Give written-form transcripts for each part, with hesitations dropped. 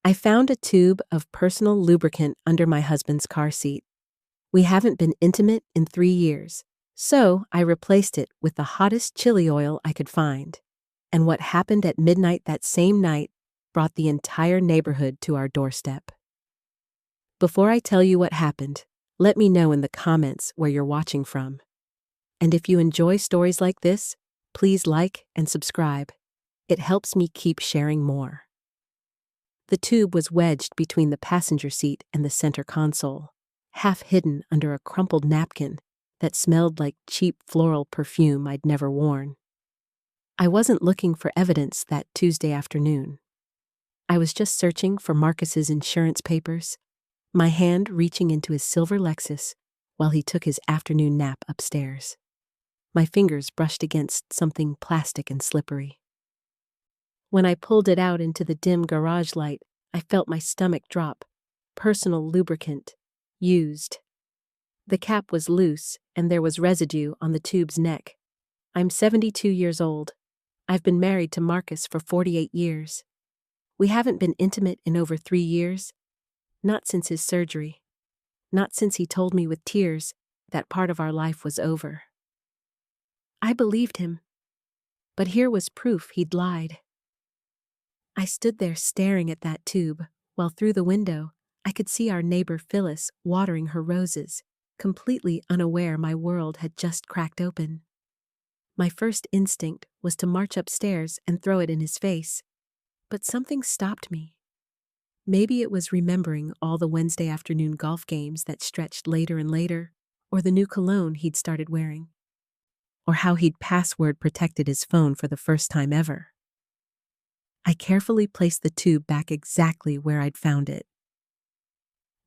I found a tube of personal lubricant under my husband's car seat. We haven't been intimate in 3 years, so I replaced it with the hottest chili oil I could find. And what happened at midnight that same night brought the entire neighborhood to our doorstep. Before I tell you what happened, let me know in the comments where you're watching from. And if you enjoy stories like this, please like and subscribe. It helps me keep sharing more. The tube was wedged between the passenger seat and the center console, half hidden under a crumpled napkin that smelled like cheap floral perfume I'd never worn. I wasn't looking for evidence that Tuesday afternoon. I was just searching for Marcus's insurance papers, my hand reaching into his silver Lexus while he took his afternoon nap upstairs. My fingers brushed against something plastic and slippery. When I pulled it out into the dim garage light, I felt my stomach drop. Personal lubricant. Used. The cap was loose, and there was residue on the tube's neck. I'm 72 years old. I've been married to Marcus for 48 years. We haven't been intimate in over 3 years. Not since his surgery. Not since he told me with tears that part of our life was over. I believed him. But here was proof he'd lied. I stood there staring at that tube, while through the window, I could see our neighbor Phyllis watering her roses, completely unaware my world had just cracked open. My first instinct was to march upstairs and throw it in his face, but something stopped me. Maybe it was remembering all the Wednesday afternoon golf games that stretched later and later, or the new cologne he'd started wearing, or how he'd password protected his phone for the first time ever. I carefully placed the tube back exactly where I'd found it.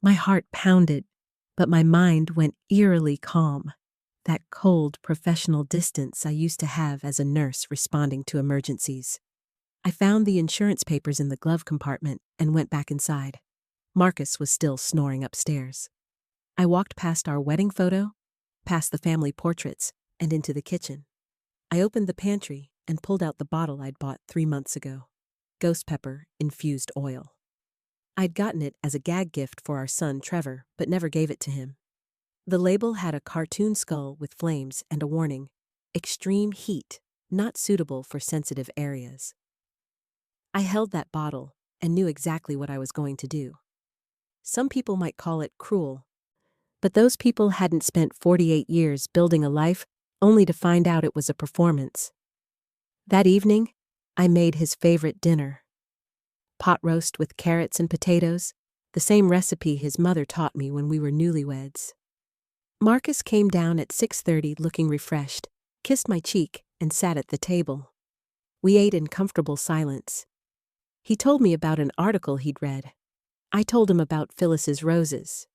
My heart pounded, but my mind went eerily calm, that cold professional distance I used to have as a nurse responding to emergencies. I found the insurance papers in the glove compartment and went back inside. Marcus was still snoring upstairs. I walked past our wedding photo, past the family portraits, and into the kitchen. I opened the pantry and pulled out the bottle I'd bought 3 months ago. Ghost pepper infused oil. I'd gotten it as a gag gift for our son Trevor, but never gave it to him. The label had a cartoon skull with flames and a warning: extreme heat, not suitable for sensitive areas. I held that bottle and knew exactly what I was going to do. Some people might call it cruel, but those people hadn't spent 48 years building a life only to find out it was a performance. That evening, I made his favorite dinner. Pot roast with carrots and potatoes, the same recipe his mother taught me when we were newlyweds. Marcus came down at 6:30 looking refreshed, kissed my cheek, and sat at the table. We ate in comfortable silence. He told me about an article he'd read. I told him about Phyllis's roses.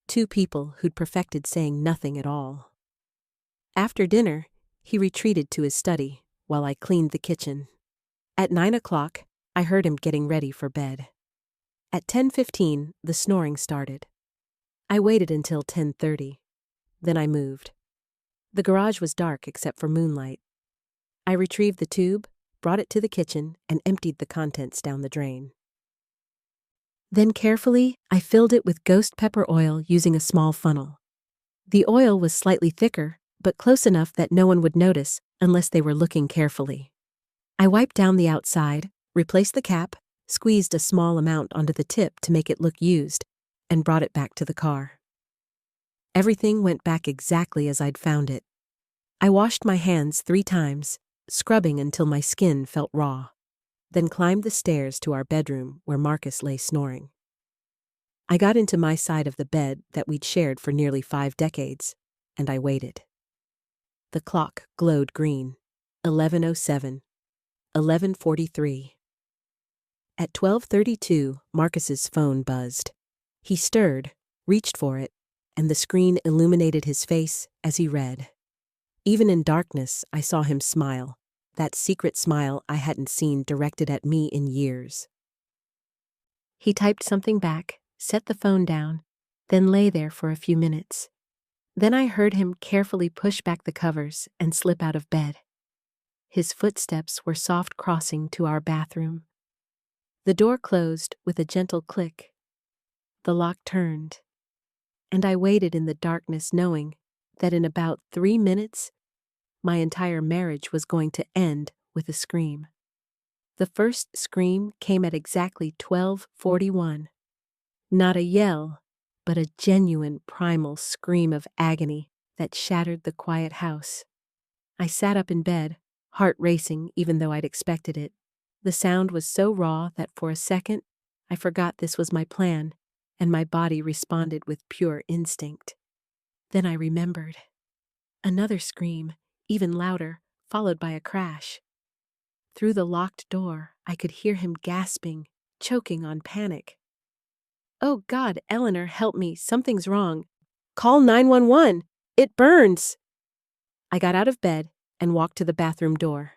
2 people who'd perfected saying nothing at all. After dinner, he retreated to his study while I cleaned the kitchen. At 9 o'clock, I heard him getting ready for bed. At 10:15, the snoring started. I waited until 10:30. Then I moved. The garage was dark except for moonlight. I retrieved the tube, brought it to the kitchen, and emptied the contents down the drain. Then carefully, I filled it with ghost pepper oil using a small funnel. The oil was slightly thicker, but close enough that no one would notice unless they were looking carefully. I wiped down the outside, replaced the cap, squeezed a small amount onto the tip to make it look used, and brought it back to the car. Everything went back exactly as I'd found it. I washed my hands 3 times, scrubbing until my skin felt raw, then climbed the stairs to our bedroom where Marcus lay snoring. I got into my side of the bed that we'd shared for nearly 5 decades, and I waited. The clock glowed green. 11:07. 11:43. At 12:32, Marcus's phone buzzed. He stirred, reached for it, and the screen illuminated his face as he read. Even in darkness, I saw him smile, that secret smile I hadn't seen directed at me in years. He typed something back, set the phone down, then lay there for a few minutes. Then I heard him carefully push back the covers and slip out of bed. His footsteps were soft crossing to our bathroom. The door closed with a gentle click. The lock turned, and I waited in the darkness knowing that in about 3 minutes, my entire marriage was going to end with a scream. The first scream came at exactly 12:41. Not a yell, but a genuine primal scream of agony that shattered the quiet house. I sat up in bed, heart racing even though I'd expected it. The sound was so raw that for a second, I forgot this was my plan, and my body responded with pure instinct. Then I remembered. Another scream, even louder, followed by a crash. Through the locked door, I could hear him gasping, choking on panic. "Oh God, Eleanor, help me, something's wrong. Call 911, it burns!" I got out of bed and walked to the bathroom door.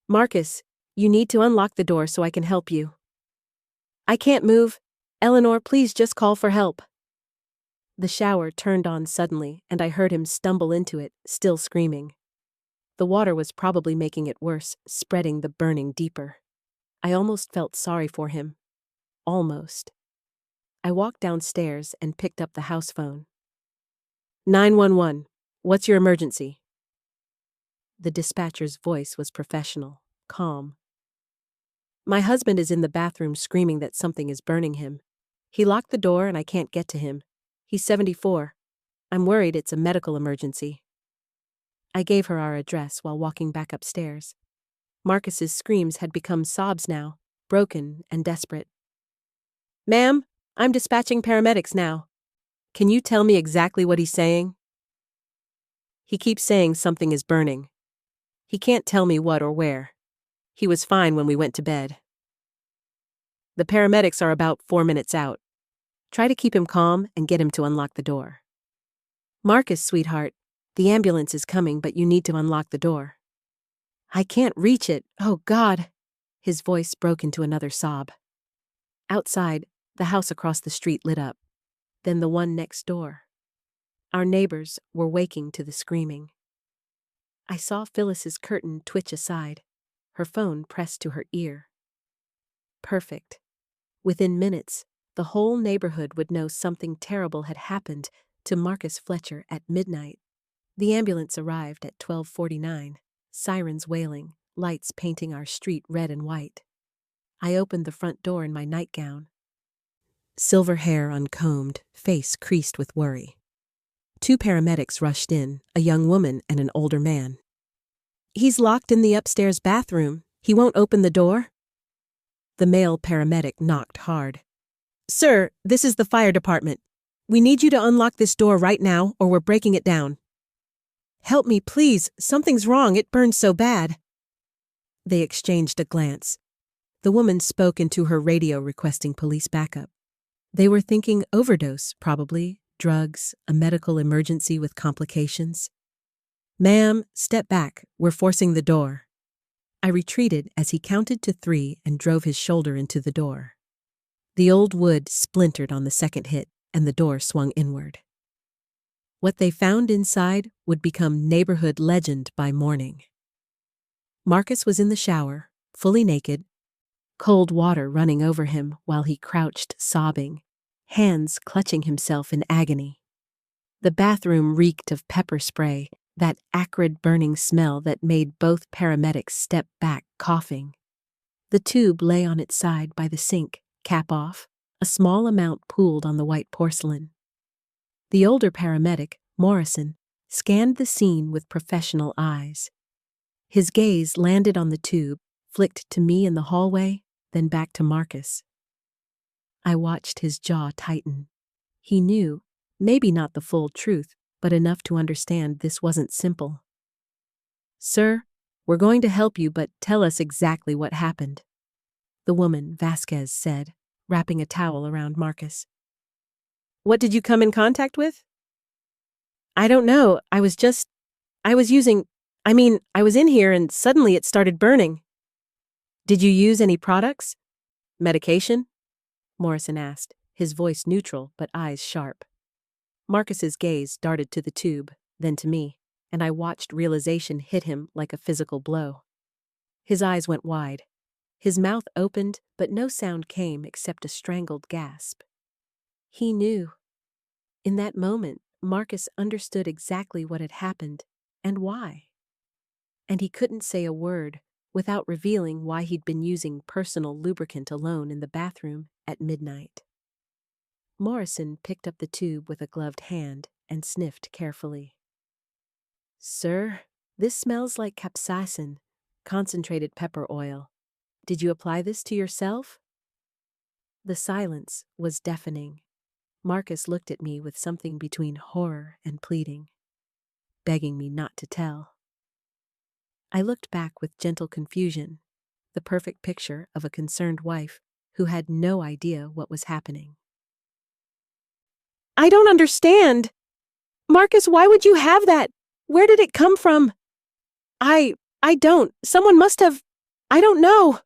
"Marcus, you need to unlock the door so I can help you." "I can't move. Eleanor, please just call for help." The shower turned on suddenly, and I heard him stumble into it, still screaming. The water was probably making it worse, spreading the burning deeper. I almost felt sorry for him. Almost. I walked downstairs and picked up the house phone. 911, what's your emergency?" The dispatcher's voice was professional, calm. "My husband is in the bathroom screaming that something is burning him. He locked the door and I can't get to him. He's 74. I'm worried it's a medical emergency." I gave her our address while walking back upstairs. Marcus's screams had become sobs now, broken and desperate. "Ma'am, I'm dispatching paramedics now. Can you tell me exactly what he's saying?" "He keeps saying something is burning. He can't tell me what or where. He was fine when we went to bed." "The paramedics are about 4 minutes out. Try to keep him calm and get him to unlock the door." "Marcus, sweetheart, the ambulance is coming, but you need to unlock the door." "I can't reach it. Oh, God." His voice broke into another sob. Outside, the house across the street lit up. Then the one next door. Our neighbors were waking to the screaming. I saw Phyllis's curtain twitch aside, her phone pressed to her ear. Perfect. Within minutes, the whole neighborhood would know something terrible had happened to Marcus Fletcher at midnight. The ambulance arrived at 12:49, sirens wailing, lights painting our street red and white. I opened the front door in my nightgown. Silver hair uncombed, face creased with worry. 2 paramedics rushed in, a young woman and an older man. "He's locked in the upstairs bathroom. He won't open the door." The male paramedic knocked hard. "Sir, this is the fire department. We need you to unlock this door right now or we're breaking it down." "Help me, please. Something's wrong. It burns so bad." They exchanged a glance. The woman spoke into her radio requesting police backup. They were thinking overdose, probably, drugs, a medical emergency with complications. "Ma'am, step back. We're forcing the door." I retreated as he counted to 3 and drove his shoulder into the door. The old wood splintered on the second hit, and the door swung inward. What they found inside would become neighborhood legend by morning. Marcus was in the shower, fully naked, cold water running over him while he crouched sobbing, hands clutching himself in agony. The bathroom reeked of pepper spray, that acrid burning smell that made both paramedics step back coughing. The tube lay on its side by the sink, cap off, a small amount pooled on the white porcelain. The older paramedic, Morrison, scanned the scene with professional eyes. His gaze landed on the tube, flicked to me in the hallway, then back to Marcus. I watched his jaw tighten. He knew, maybe not the full truth, but enough to understand this wasn't simple. "Sir, we're going to help you, but tell us exactly what happened," the woman, Vasquez, said, wrapping a towel around Marcus. "What did you come in contact with?" "I don't know. I was in here and suddenly it started burning." "Did you use any products? Medication?" Morrison asked, his voice neutral but eyes sharp. Marcus's gaze darted to the tube, then to me, and I watched realization hit him like a physical blow. His eyes went wide. His mouth opened, but no sound came except a strangled gasp. He knew. In that moment, Marcus understood exactly what had happened and why. And he couldn't say a word without revealing why he'd been using personal lubricant alone in the bathroom at midnight. Morrison picked up the tube with a gloved hand and sniffed carefully. "Sir, this smells like capsaicin, concentrated pepper oil. Did you apply this to yourself?" The silence was deafening. Marcus looked at me with something between horror and pleading, begging me not to tell. I looked back with gentle confusion, the perfect picture of a concerned wife who had no idea what was happening. "I don't understand. Marcus, why would you have that? Where did it come from?" I don't. Someone must have. I don't know."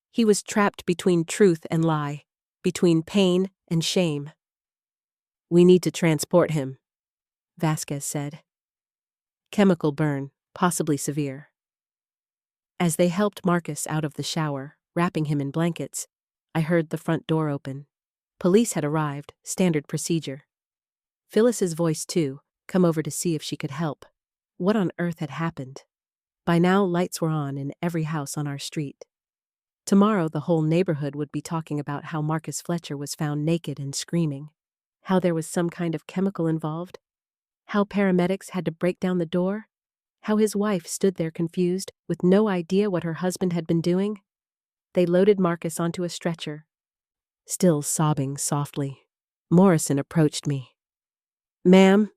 He was trapped between truth and lie, between pain and shame. "We need to transport him," Vasquez said. "Chemical burn, possibly severe." As they helped Marcus out of the shower, wrapping him in blankets, I heard the front door open. Police had arrived, standard procedure. Phyllis's voice, too, come over to see if she could help. What on earth had happened? By now, lights were on in every house on our street. Tomorrow, the whole neighborhood would be talking about how Marcus Fletcher was found naked and screaming, how there was some kind of chemical involved, how paramedics had to break down the door, how his wife stood there confused, with no idea what her husband had been doing. They loaded Marcus onto a stretcher, still sobbing softly. Morrison approached me. "Ma'am,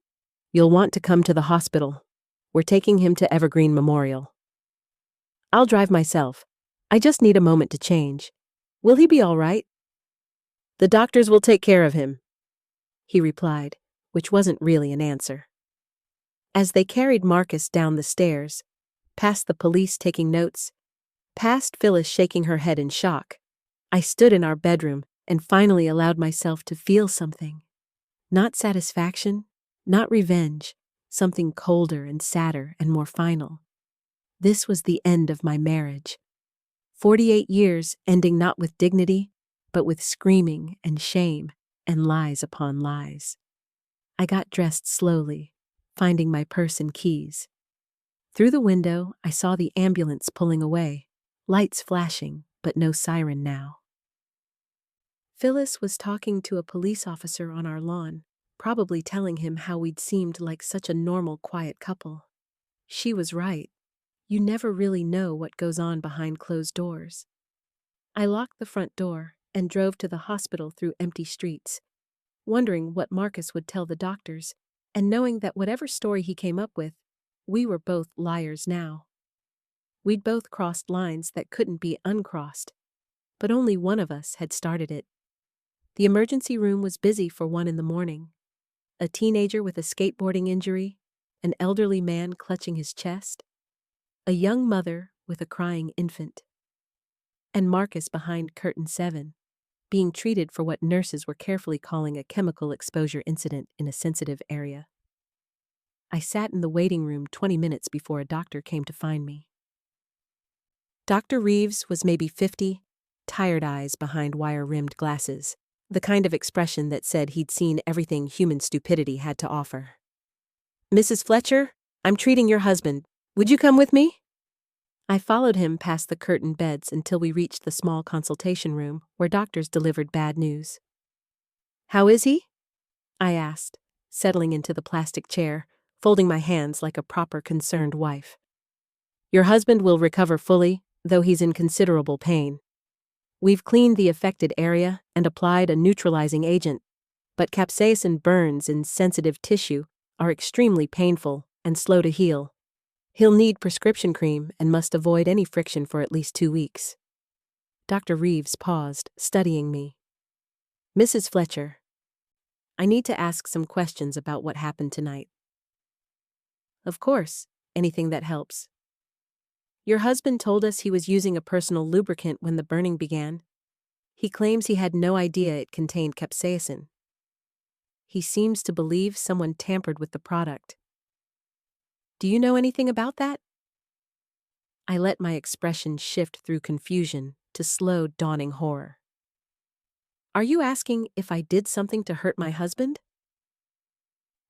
you'll want to come to the hospital. We're taking him to Evergreen Memorial." "I'll drive myself. I just need a moment to change. Will he be all right?" "The doctors will take care of him," he replied, which wasn't really an answer. As they carried Marcus down the stairs, past the police taking notes, past Phyllis shaking her head in shock, I stood in our bedroom and finally allowed myself to feel something. Not satisfaction, not revenge, something colder and sadder and more final. This was the end of my marriage. 48 years ending not with dignity, but with screaming and shame and lies upon lies. I got dressed slowly, finding my purse and keys. Through the window, I saw the ambulance pulling away, lights flashing, but no siren now. Phyllis was talking to a police officer on our lawn, probably telling him how we'd seemed like such a normal, quiet couple. She was right. You never really know what goes on behind closed doors. I locked the front door and drove to the hospital through empty streets, wondering what Marcus would tell the doctors, and knowing that whatever story he came up with, we were both liars now. We'd both crossed lines that couldn't be uncrossed, but only one of us had started it. The emergency room was busy for 1 a.m. A teenager with a skateboarding injury, an elderly man clutching his chest, a young mother with a crying infant, and Marcus behind curtain 7, being treated for what nurses were carefully calling a chemical exposure incident in a sensitive area. I sat in the waiting room 20 minutes before a doctor came to find me. Dr. Reeves was maybe 50, tired eyes behind wire-rimmed glasses, the kind of expression that said he'd seen everything human stupidity had to offer. "Mrs. Fletcher, I'm treating your husband. Would you come with me?" I followed him past the curtained beds until we reached the small consultation room where doctors delivered bad news. "How is he?" I asked, settling into the plastic chair, folding my hands like a proper concerned wife. "Your husband will recover fully, though he's in considerable pain. We've cleaned the affected area and applied a neutralizing agent, but capsaicin burns in sensitive tissue are extremely painful and slow to heal. He'll need prescription cream and must avoid any friction for at least 2 weeks." Dr. Reeves paused, studying me. "Mrs. Fletcher, I need to ask some questions about what happened tonight." "Of course, anything that helps." "Your husband told us he was using a personal lubricant when the burning began. He claims he had no idea it contained capsaicin. He seems to believe someone tampered with the product. Do you know anything about that?" I let my expression shift through confusion to slow, dawning horror. Are you asking if I did something to hurt my husband?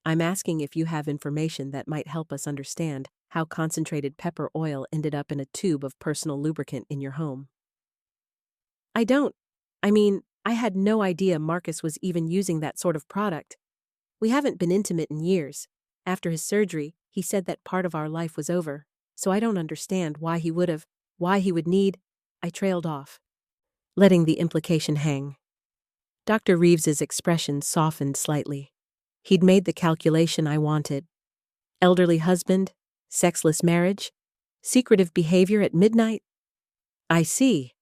I'm asking if you have information that might help us understand how concentrated pepper oil ended up in a tube of personal lubricant in your home. I don't. I had no idea Marcus was even using that sort of product. We haven't been intimate in years. After his surgery, he said that part of our life was over, so I don't understand why he would need. I trailed off, letting the implication hang. Dr. Reeves's expression softened slightly. He'd made the calculation I wanted. Elderly husband, sexless marriage, secretive behavior at midnight. I see.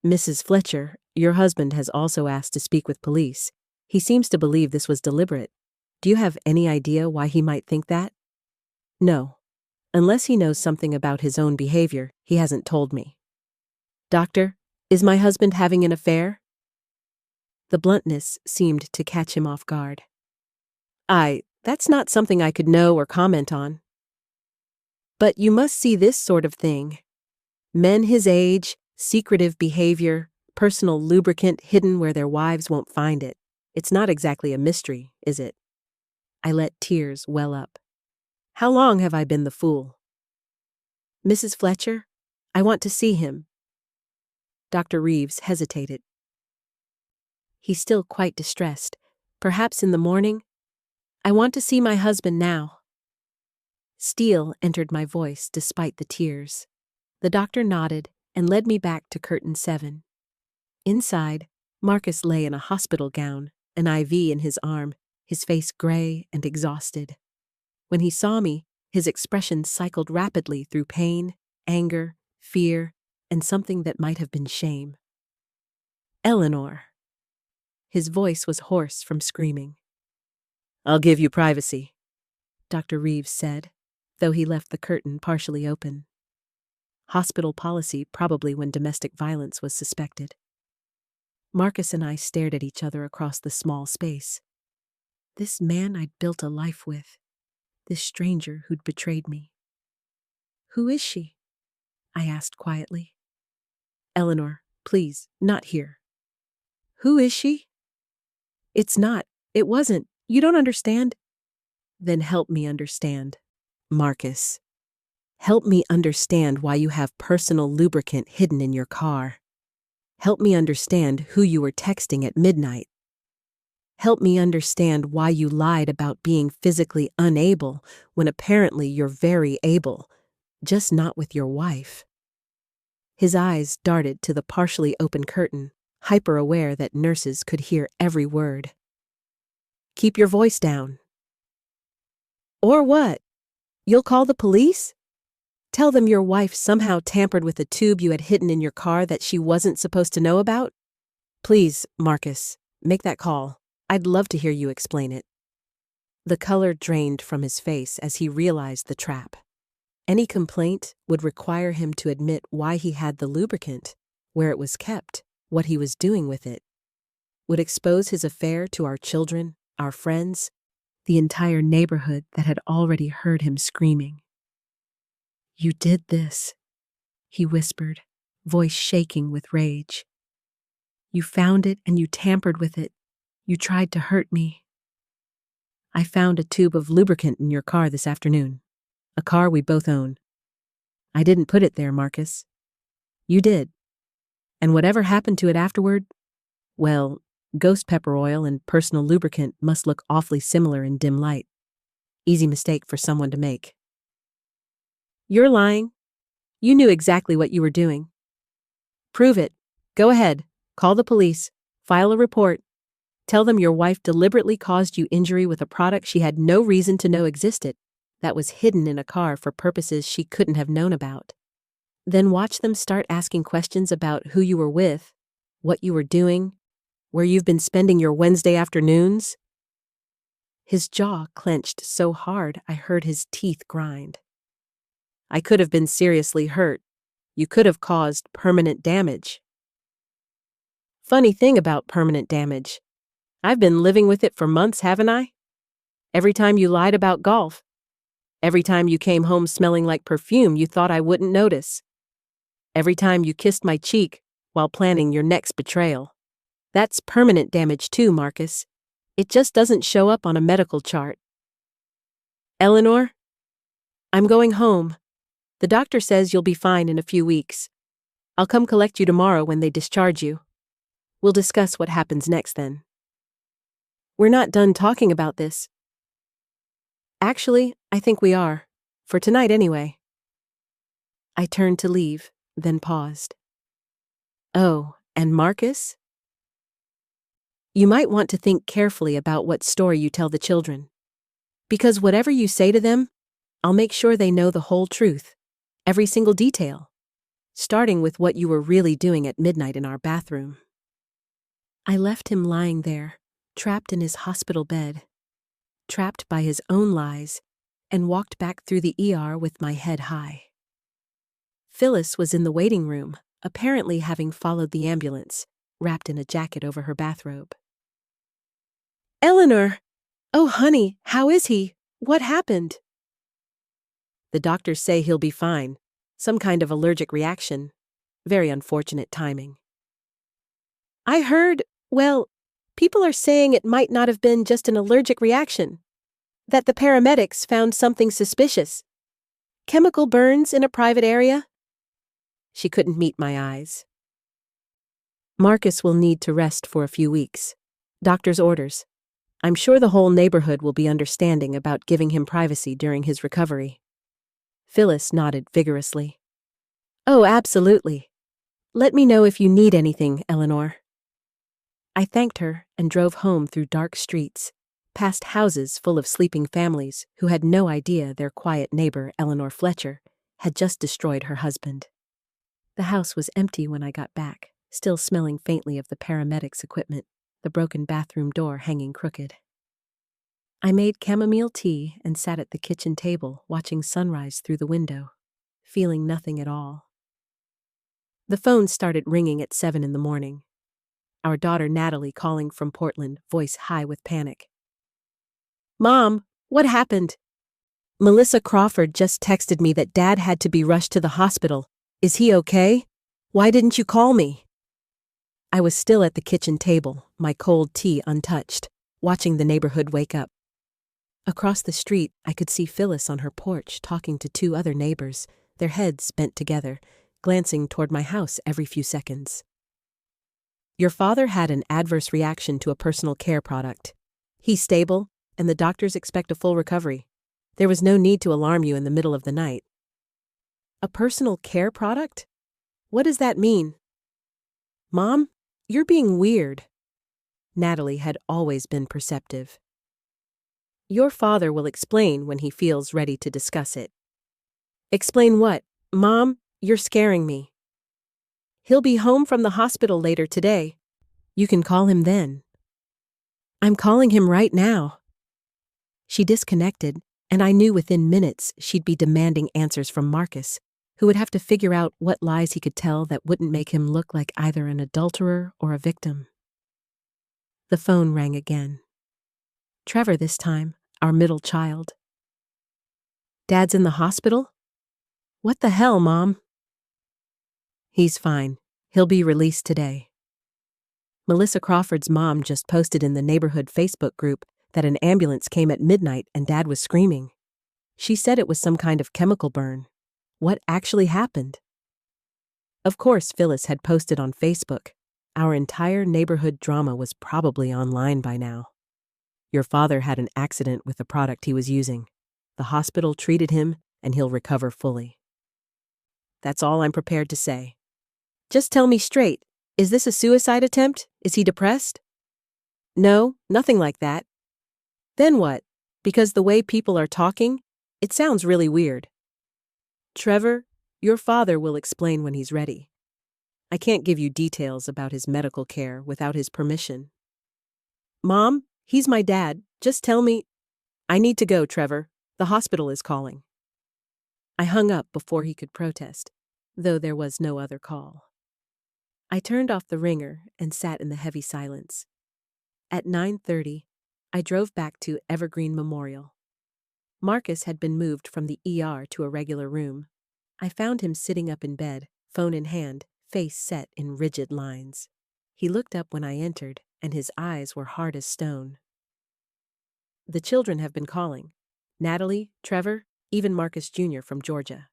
Mrs. Fletcher, your husband has also asked to speak with police. He seems to believe this was deliberate. Do you have any idea why he might think that? No. Unless he knows something about his own behavior, he hasn't told me. Doctor, is my husband having an affair? The bluntness seemed to catch him off guard. That's not something I could know or comment on. But you must see this sort of thing. Men his age, secretive behavior, personal lubricant hidden where their wives won't find it. It's not exactly a mystery, is it? I let tears well up. How long have I been the fool? Mrs. Fletcher, I want to see him. Dr. Reeves hesitated. He's still quite distressed. Perhaps in the morning? I want to see my husband now. Steel entered my voice despite the tears. The doctor nodded and led me back to curtain 7. Inside, Marcus lay in a hospital gown, an IV in his arm, his face gray and exhausted. When he saw me, his expression cycled rapidly through pain, anger, fear, and something that might have been shame. Eleanor. His voice was hoarse from screaming. I'll give you privacy, Dr. Reeves said, though he left the curtain partially open. Hospital policy probably when domestic violence was suspected. Marcus and I stared at each other across the small space. This man I'd built a life with. This stranger who'd betrayed me. Who is she? I asked quietly. Eleanor, please, not here. Who is she? It wasn't. You don't understand? Then help me understand, Marcus. Help me understand why you have personal lubricant hidden in your car. Help me understand who you were texting at midnight. Help me understand why you lied about being physically unable when apparently you're very able, just not with your wife. His eyes darted to the partially open curtain, hyper-aware that nurses could hear every word. Keep your voice down. Or what? You'll call the police? Tell them your wife somehow tampered with a tube you had hidden in your car that she wasn't supposed to know about? Please, Marcus, make that call. I'd love to hear you explain it. The color drained from his face as he realized the trap. Any complaint would require him to admit why he had the lubricant, where it was kept, what he was doing with it. Would expose his affair to our children, our friends, the entire neighborhood that had already heard him screaming. You did this, he whispered, voice shaking with rage. You found it and you tampered with it. You tried to hurt me. I found a tube of lubricant in your car this afternoon, a car we both own. I didn't put it there, Marcus. You did. And whatever happened to it afterward, well, ghost pepper oil and personal lubricant must look awfully similar in dim light. Easy mistake for someone to make. You're lying. You knew exactly what you were doing. Prove it. Go ahead. Call the police. File a report. Tell them your wife deliberately caused you injury with a product she had no reason to know existed, that was hidden in a car for purposes she couldn't have known about. Then watch them start asking questions about who you were with, what you were doing, where you've been spending your Wednesday afternoons. His jaw clenched so hard I heard his teeth grind. I could have been seriously hurt. You could have caused permanent damage. Funny thing about permanent damage. I've been living with it for months, haven't I? Every time you lied about golf. Every time you came home smelling like perfume, you thought I wouldn't notice. Every time you kissed my cheek while planning your next betrayal. That's permanent damage too, Marcus. It just doesn't show up on a medical chart. Eleanor? I'm going home. The doctor says you'll be fine in a few weeks. I'll come collect you tomorrow when they discharge you. We'll discuss what happens next then. We're not done talking about this. Actually, I think we are. For tonight anyway. I turned to leave, then paused. Oh, and Marcus? You might want to think carefully about what story you tell the children. Because whatever you say to them, I'll make sure they know the whole truth, every single detail, starting with what you were really doing at midnight in our bathroom. I left him lying there, trapped in his hospital bed, trapped by his own lies, and walked back through the ER with my head high. Phyllis was in the waiting room, apparently having followed the ambulance, wrapped in a jacket over her bathrobe. Eleanor! Oh, honey, how is he? What happened? The doctors say he'll be fine. Some kind of allergic reaction. Very unfortunate timing. I heard, well, people are saying it might not have been just an allergic reaction. That the paramedics found something suspicious. Chemical burns in a private area? She couldn't meet my eyes. Marcus will need to rest for a few weeks. Doctor's orders. I'm sure the whole neighborhood will be understanding about giving him privacy during his recovery. Phyllis nodded vigorously. Oh, absolutely. Let me know if you need anything, Eleanor. I thanked her and drove home through dark streets, past houses full of sleeping families who had no idea their quiet neighbor, Eleanor Fletcher, had just destroyed her husband. The house was empty when I got back, still smelling faintly of the paramedics' equipment, the broken bathroom door hanging crooked. I made chamomile tea and sat at the kitchen table watching sunrise through the window, feeling nothing at all. The phone started ringing at 7 in the morning. Our daughter Natalie calling from Portland, voice high with panic. Mom, what happened? Melissa Crawford just texted me that Dad had to be rushed to the hospital. Is he okay? Why didn't you call me? I was still at the kitchen table, my cold tea untouched, watching the neighborhood wake up. Across the street, I could see Phyllis on her porch talking to 2 other neighbors, their heads bent together, glancing toward my house every few seconds. Your father had an adverse reaction to a personal care product. He's stable, and the doctors expect a full recovery. There was no need to alarm you in the middle of the night. A personal care product? What does that mean? Mom, you're being weird. Natalie had always been perceptive. Your father will explain when he feels ready to discuss it. Explain what? Mom, you're scaring me. He'll be home from the hospital later today. You can call him then. I'm calling him right now. She disconnected, and I knew within minutes she'd be demanding answers from Marcus, who would have to figure out what lies he could tell that wouldn't make him look like either an adulterer or a victim. The phone rang again. Trevor this time, our middle child. Dad's in the hospital? What the hell, Mom? He's fine. He'll be released today. Melissa Crawford's mom just posted in the neighborhood Facebook group that an ambulance came at midnight and Dad was screaming. She said it was some kind of chemical burn. What actually happened? Of course, Phyllis had posted on Facebook. Our entire neighborhood drama was probably online by now. Your father had an accident with the product he was using. The hospital treated him, and he'll recover fully. That's all I'm prepared to say. Just tell me straight, is this a suicide attempt? Is he depressed? No, nothing like that. Then what? Because the way people are talking, it sounds really weird. Trevor, your father will explain when he's ready. I can't give you details about his medical care without his permission. Mom, he's my dad. Just tell me. I need to go, Trevor. The hospital is calling. I hung up before he could protest, though there was no other call. I turned off the ringer and sat in the heavy silence. At 9:30, I drove back to Evergreen Memorial. Marcus had been moved from the ER to a regular room. I found him sitting up in bed, phone in hand, face set in rigid lines. He looked up when I entered, and his eyes were hard as stone. The children have been calling. Natalie, Trevor, even Marcus Jr. from Georgia.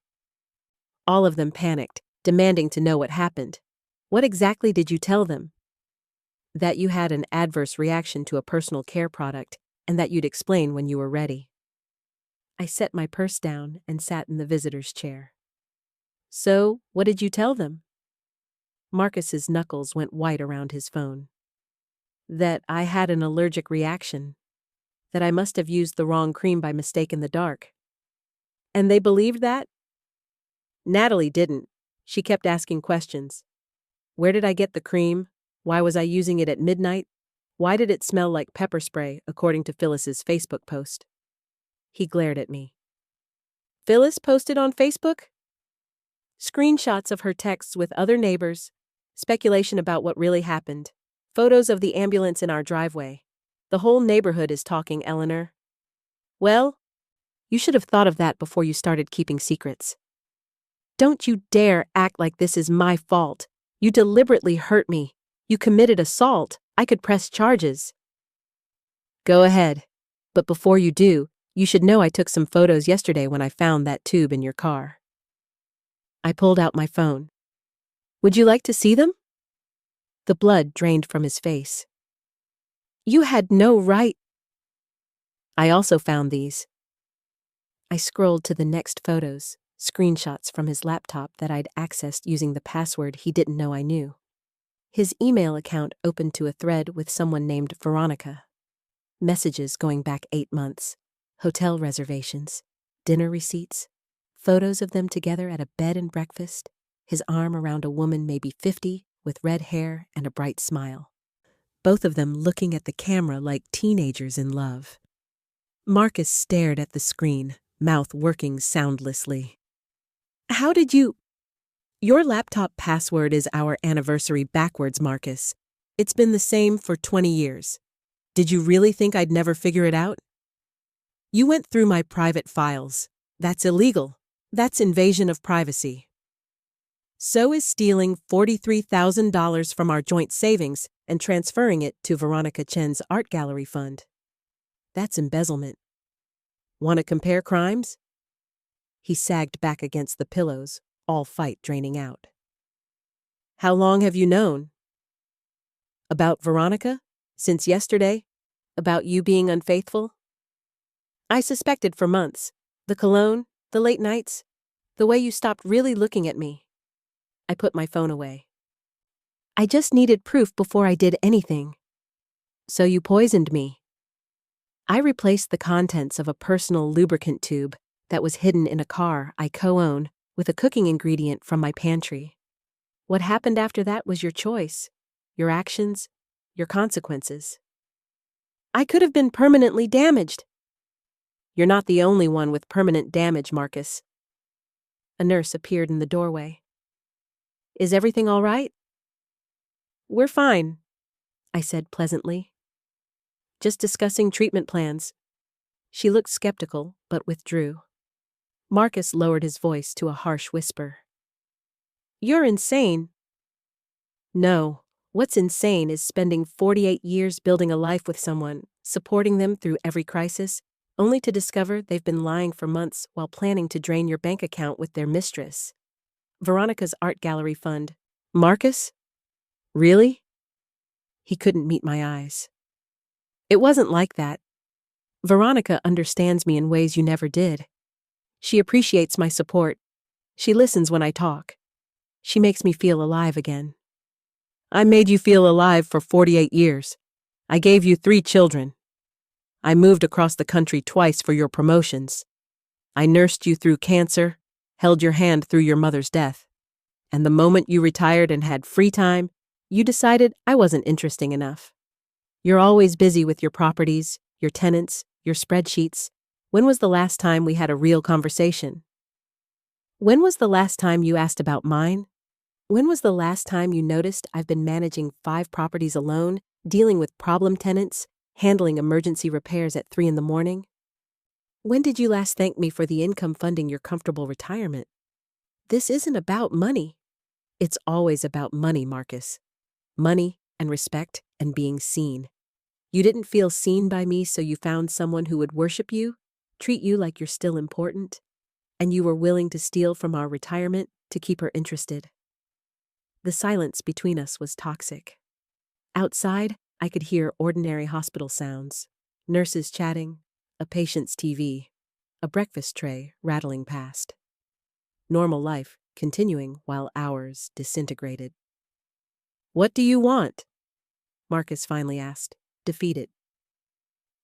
All of them panicked, demanding to know what happened. What exactly did you tell them? That you had an adverse reaction to a personal care product, and that you'd explain when you were ready. I set my purse down and sat in the visitor's chair. So, what did you tell them? Marcus's knuckles went white around his phone. That I had an allergic reaction. That I must have used the wrong cream by mistake in the dark. And they believed that? Natalie didn't. She kept asking questions. Where did I get the cream? Why was I using it at midnight? Why did it smell like pepper spray, according to Phyllis's Facebook post? He glared at me. Phyllis posted on Facebook? Screenshots of her texts with other neighbors, speculation about what really happened, photos of the ambulance in our driveway. The whole neighborhood is talking, Eleanor. Well, you should have thought of that before you started keeping secrets. Don't you dare act like this is my fault. You deliberately hurt me. You committed assault. I could press charges. Go ahead. But before you do, you should know I took some photos yesterday when I found that tube in your car. I pulled out my phone. Would you like to see them? The blood drained from his face. You had no right. I also found these. I scrolled to the next photos, screenshots from his laptop that I'd accessed using the password he didn't know I knew. His email account opened to a thread with someone named Veronica. Messages going back 8 months, hotel reservations, dinner receipts, photos of them together at a bed and breakfast, his arm around a woman maybe 50 with red hair and a bright smile. Both of them looking at the camera like teenagers in love. Marcus stared at the screen, mouth working soundlessly. How did you... Your laptop password is our anniversary backwards, Marcus. It's been the same for 20 years. Did you really think I'd never figure it out? You went through my private files. That's illegal. That's invasion of privacy. So is stealing $43,000 from our joint savings and transferring it to Veronica Chen's art gallery fund. That's embezzlement. Want to compare crimes? He sagged back against the pillows, all fight draining out. How long have you known? About Veronica? Since yesterday? About you being unfaithful? I suspected for months. The cologne, the late nights, the way you stopped really looking at me. I put my phone away. I just needed proof before I did anything. So you poisoned me. I replaced the contents of a personal lubricant tube that was hidden in a car I co-own with a cooking ingredient from my pantry. What happened after that was your choice, your actions, your consequences. I could have been permanently damaged. You're not the only one with permanent damage, Marcus. A nurse appeared in the doorway. Is everything all right? We're fine, I said pleasantly. Just discussing treatment plans. She looked skeptical, but withdrew. Marcus lowered his voice to a harsh whisper. You're insane. No, what's insane is spending 48 years building a life with someone, supporting them through every crisis, only to discover they've been lying for months while planning to drain your bank account with their mistress. Veronica's art gallery fund. Marcus? Really? He couldn't meet my eyes. It wasn't like that. Veronica understands me in ways you never did. She appreciates my support. She listens when I talk. She makes me feel alive again. I made you feel alive for 48 years. I gave you 3 children. I moved across the country twice for your promotions. I nursed you through cancer, held your hand through your mother's death. And the moment you retired and had free time, you decided I wasn't interesting enough. You're always busy with your properties, your tenants, your spreadsheets. When was the last time we had a real conversation? When was the last time you asked about mine? When was the last time you noticed I've been managing 5 properties alone, dealing with problem tenants, handling emergency repairs at 3 in the morning? When did you last thank me for the income funding your comfortable retirement? This isn't about money. It's always about money, Marcus. Money and respect and being seen. You didn't feel seen by me, so you found someone who would worship you, treat you like you're still important, and you were willing to steal from our retirement to keep her interested. The silence between us was toxic. Outside, I could hear ordinary hospital sounds, nurses chatting, a patient's TV, a breakfast tray rattling past. Normal life continuing while ours disintegrated. "What do you want?" Marcus finally asked, defeated.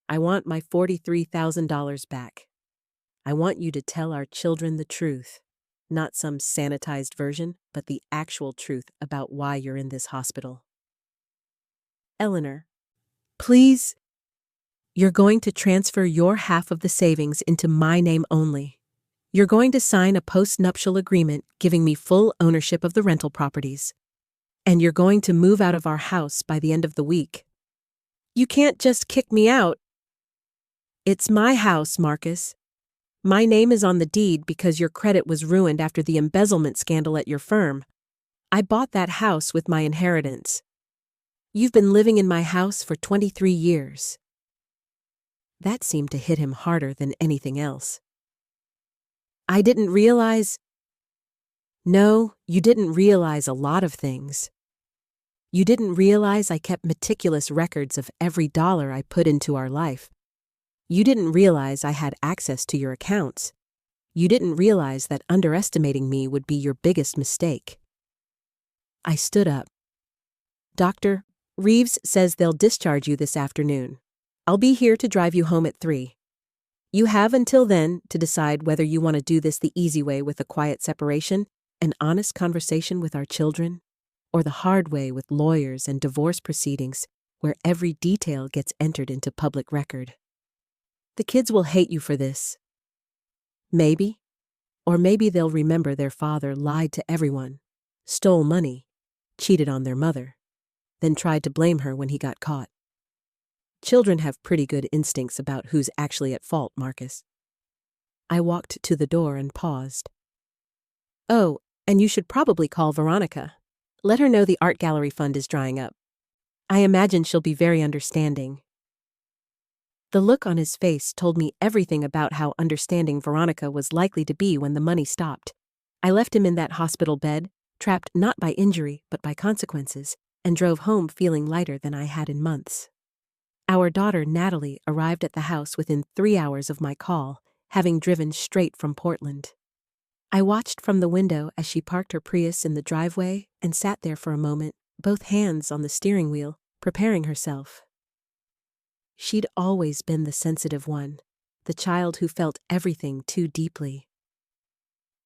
"I want my $43,000 back. I want you to tell our children the truth. Not some sanitized version, but the actual truth about why you're in this hospital." "Eleanor, please. You're going to transfer your half of the savings into my name only. You're going to sign a post-nuptial agreement giving me full ownership of the rental properties. And you're going to move out of our house by the end of the week. You can't just kick me out." "It's my house, Marcus. My name is on the deed because your credit was ruined after the embezzlement scandal at your firm. I bought that house with my inheritance. You've been living in my house for 23 years. That seemed to hit him harder than anything else. "I didn't realize—" "No, you didn't realize a lot of things. You didn't realize I kept meticulous records of every dollar I put into our life. You didn't realize I had access to your accounts. You didn't realize that underestimating me would be your biggest mistake." I stood up. "Dr. Reeves says they'll discharge you this afternoon. I'll be here to drive you home at 3. You have until then to decide whether you want to do this the easy way with a quiet separation, an honest conversation with our children, or the hard way with lawyers and divorce proceedings where every detail gets entered into public record. The kids will hate you for this. Maybe, or maybe they'll remember their father lied to everyone, stole money, cheated on their mother, then tried to blame her when he got caught. Children have pretty good instincts about who's actually at fault, Marcus." I walked to the door and paused. "Oh, and you should probably call Veronica. Let her know the art gallery fund is drying up. I imagine she'll be very understanding." The look on his face told me everything about how understanding Veronica was likely to be when the money stopped. I left him in that hospital bed, trapped not by injury but by consequences, and drove home feeling lighter than I had in months. Our daughter Natalie arrived at the house within 3 hours of my call, having driven straight from Portland. I watched from the window as she parked her Prius in the driveway and sat there for a moment, both hands on the steering wheel, preparing herself. She'd always been the sensitive one, the child who felt everything too deeply.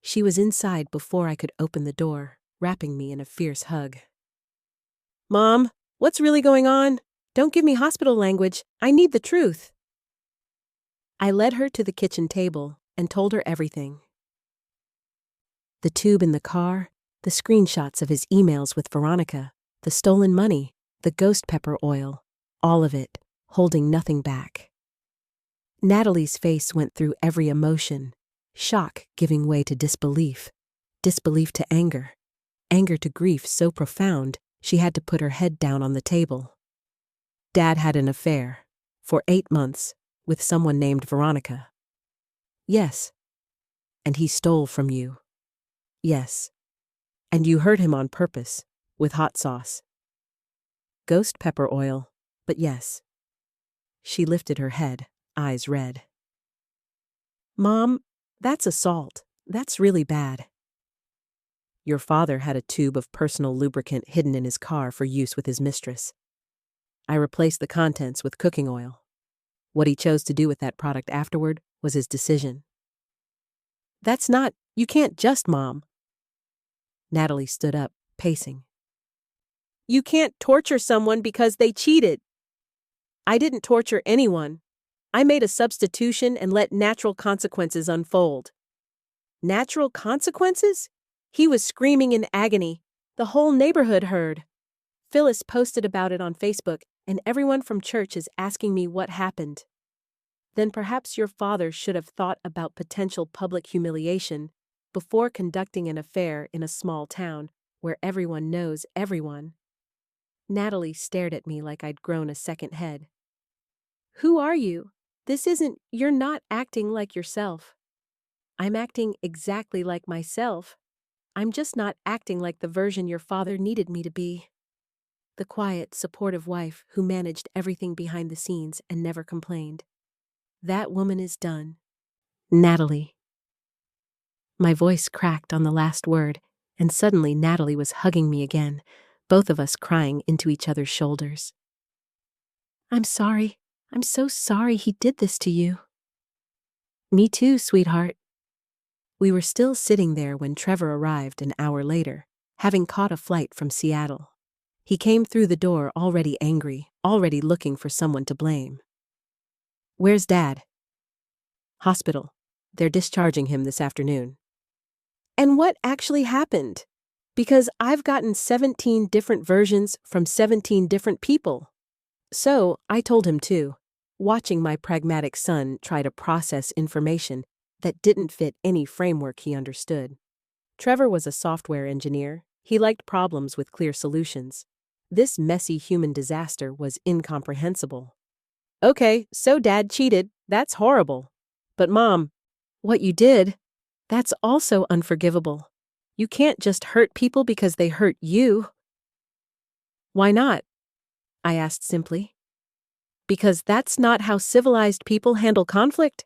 She was inside before I could open the door, wrapping me in a fierce hug. "Mom, what's really going on? Don't give me hospital language. I need the truth." I led her to the kitchen table and told her everything. The tube in the car, the screenshots of his emails with Veronica, the stolen money, the ghost pepper oil, all of it, holding nothing back. Natalie's face went through every emotion, shock giving way to disbelief, disbelief to anger, anger to grief so profound she had to put her head down on the table. Dad had an affair, for 8 months, with someone named Veronica. Yes. And he stole from you. Yes. And you hurt him on purpose, with hot sauce. Ghost pepper oil, but yes. She lifted her head, eyes red. "Mom, that's assault. That's really bad." "Your father had a tube of personal lubricant hidden in his car for use with his mistress. I replaced the contents with cooking oil. What he chose to do with that product afterward was his decision." "That's not— You can't just, Mom." Natalie stood up, pacing. "You can't torture someone because they cheated. I didn't torture anyone. I made a substitution and let natural consequences unfold." "Natural consequences?" He was screaming in agony. The whole neighborhood heard. Phyllis posted about it on Facebook, and everyone from church is asking me what happened. Then perhaps your father should have thought about potential public humiliation before conducting an affair in a small town where everyone knows everyone. Natalie stared at me like I'd grown a second head. Who are you? You're not acting like yourself. I'm acting exactly like myself. I'm just not acting like the version your father needed me to be. The quiet, supportive wife who managed everything behind the scenes and never complained. That woman is done. Natalie. My voice cracked on the last word, and suddenly Natalie was hugging me again, both of us crying into each other's shoulders. I'm sorry. I'm so sorry he did this to you. Me too, sweetheart. We were still sitting there when Trevor arrived an hour later, having caught a flight from Seattle. He came through the door already angry, already looking for someone to blame. Where's Dad? Hospital. They're discharging him this afternoon. And what actually happened? Because I've gotten 17 different versions from 17 different people. So I told him too, watching my pragmatic son try to process information that didn't fit any framework he understood. Trevor was a software engineer. He liked problems with clear solutions. This messy human disaster was incomprehensible. Okay, so Dad cheated. That's horrible. But Mom, what you did, that's also unforgivable. You can't just hurt people because they hurt you. Why not? I asked simply. Because that's not how civilized people handle conflict.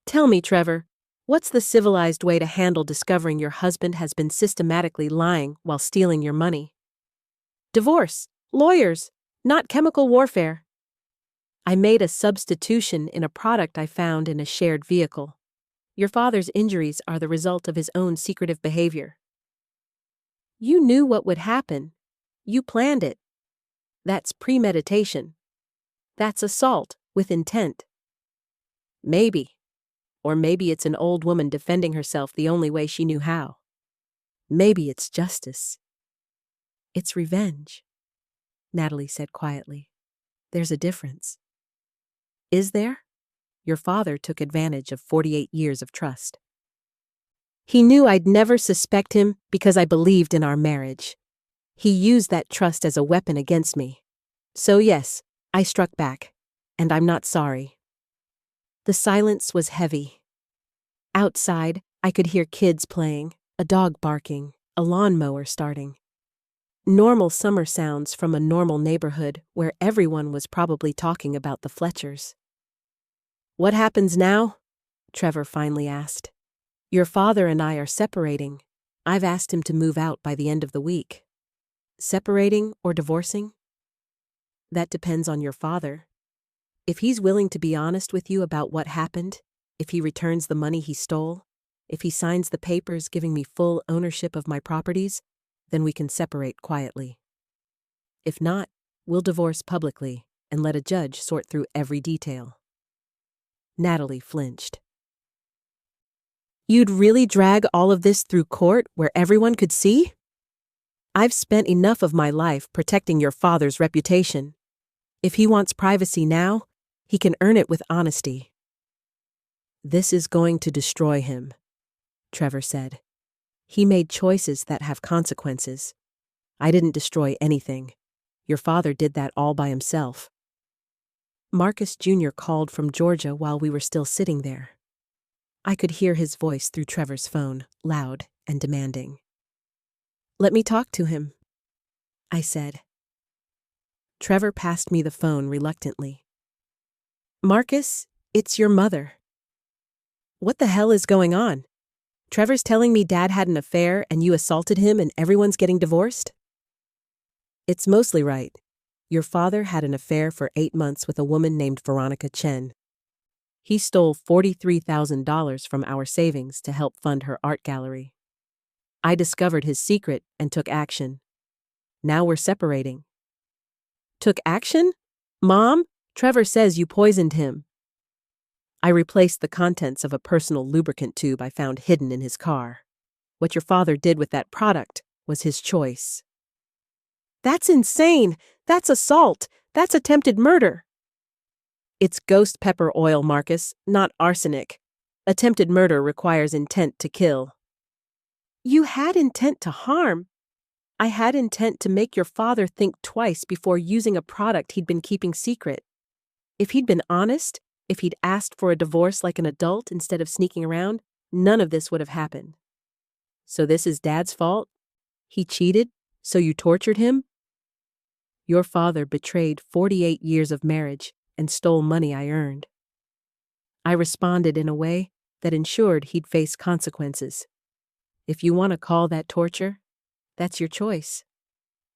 Tell me, Trevor, what's the civilized way to handle discovering your husband has been systematically lying while stealing your money? Divorce, lawyers, not chemical warfare. I made a substitution in a product I found in a shared vehicle. Your father's injuries are the result of his own secretive behavior. You knew what would happen. You planned it. That's premeditation. That's assault with intent. Maybe. Or maybe it's an old woman defending herself the only way she knew how. Maybe it's justice. It's revenge, Natalie said quietly. There's a difference. Is there? Your father took advantage of 48 years of trust. He knew I'd never suspect him because I believed in our marriage. He used that trust as a weapon against me. So yes, I struck back, and I'm not sorry. The silence was heavy. Outside, I could hear kids playing, a dog barking, a lawnmower starting. Normal summer sounds from a normal neighborhood where everyone was probably talking about the Fletchers. What happens now? Trevor finally asked. Your father and I are separating. I've asked him to move out by the end of the week. Separating or divorcing? That depends on your father. If he's willing to be honest with you about what happened, if he returns the money he stole, if he signs the papers giving me full ownership of my properties, then we can separate quietly. If not, we'll divorce publicly and let a judge sort through every detail. Natalie flinched. You'd really drag all of this through court where everyone could see? I've spent enough of my life protecting your father's reputation. If he wants privacy now, he can earn it with honesty. This is going to destroy him, Trevor said. He made choices that have consequences. I didn't destroy anything. Your father did that all by himself. Marcus Jr. called from Georgia while we were still sitting there. I could hear his voice through Trevor's phone, loud and demanding. Let me talk to him, I said. Trevor passed me the phone reluctantly. Marcus, it's your mother. What the hell is going on? Trevor's telling me Dad had an affair and you assaulted him and everyone's getting divorced? It's mostly right. Your father had an affair for 8 months with a woman named Veronica Chen. He stole $43,000 from our savings to help fund her art gallery. I discovered his secret and took action. Now we're separating. Took action? Mom, Trevor says you poisoned him. I replaced the contents of a personal lubricant tube I found hidden in his car. What your father did with that product was his choice. That's insane! That's assault! That's attempted murder! It's ghost pepper oil, Marcus, not arsenic. Attempted murder requires intent to kill. You had intent to harm. I had intent to make your father think twice before using a product he'd been keeping secret. If he'd been honest, if he'd asked for a divorce like an adult instead of sneaking around, none of this would have happened. So this is Dad's fault? He cheated, so you tortured him? Your father betrayed 48 years of marriage and stole money I earned. I responded in a way that ensured he'd face consequences. If you want to call that torture, that's your choice.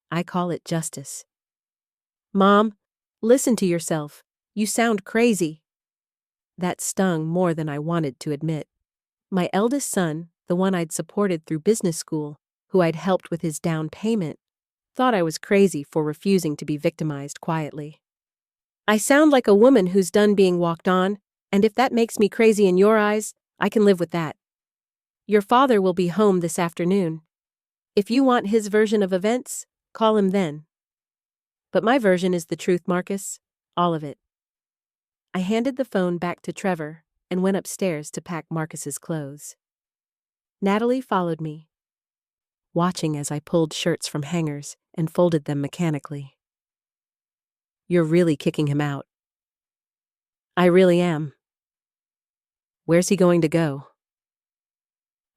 I call it justice. Mom, listen to yourself. You sound crazy. That stung more than I wanted to admit. My eldest son, the one I'd supported through business school, who I'd helped with his down payment, thought I was crazy for refusing to be victimized quietly. I sound like a woman who's done being walked on, and if that makes me crazy in your eyes, I can live with that. Your father will be home this afternoon. If you want his version of events, call him then. But my version is the truth, Marcus. All of it. I handed the phone back to Trevor and went upstairs to pack Marcus's clothes. Natalie followed me, watching as I pulled shirts from hangers and folded them mechanically. You're really kicking him out. I really am. Where's he going to go?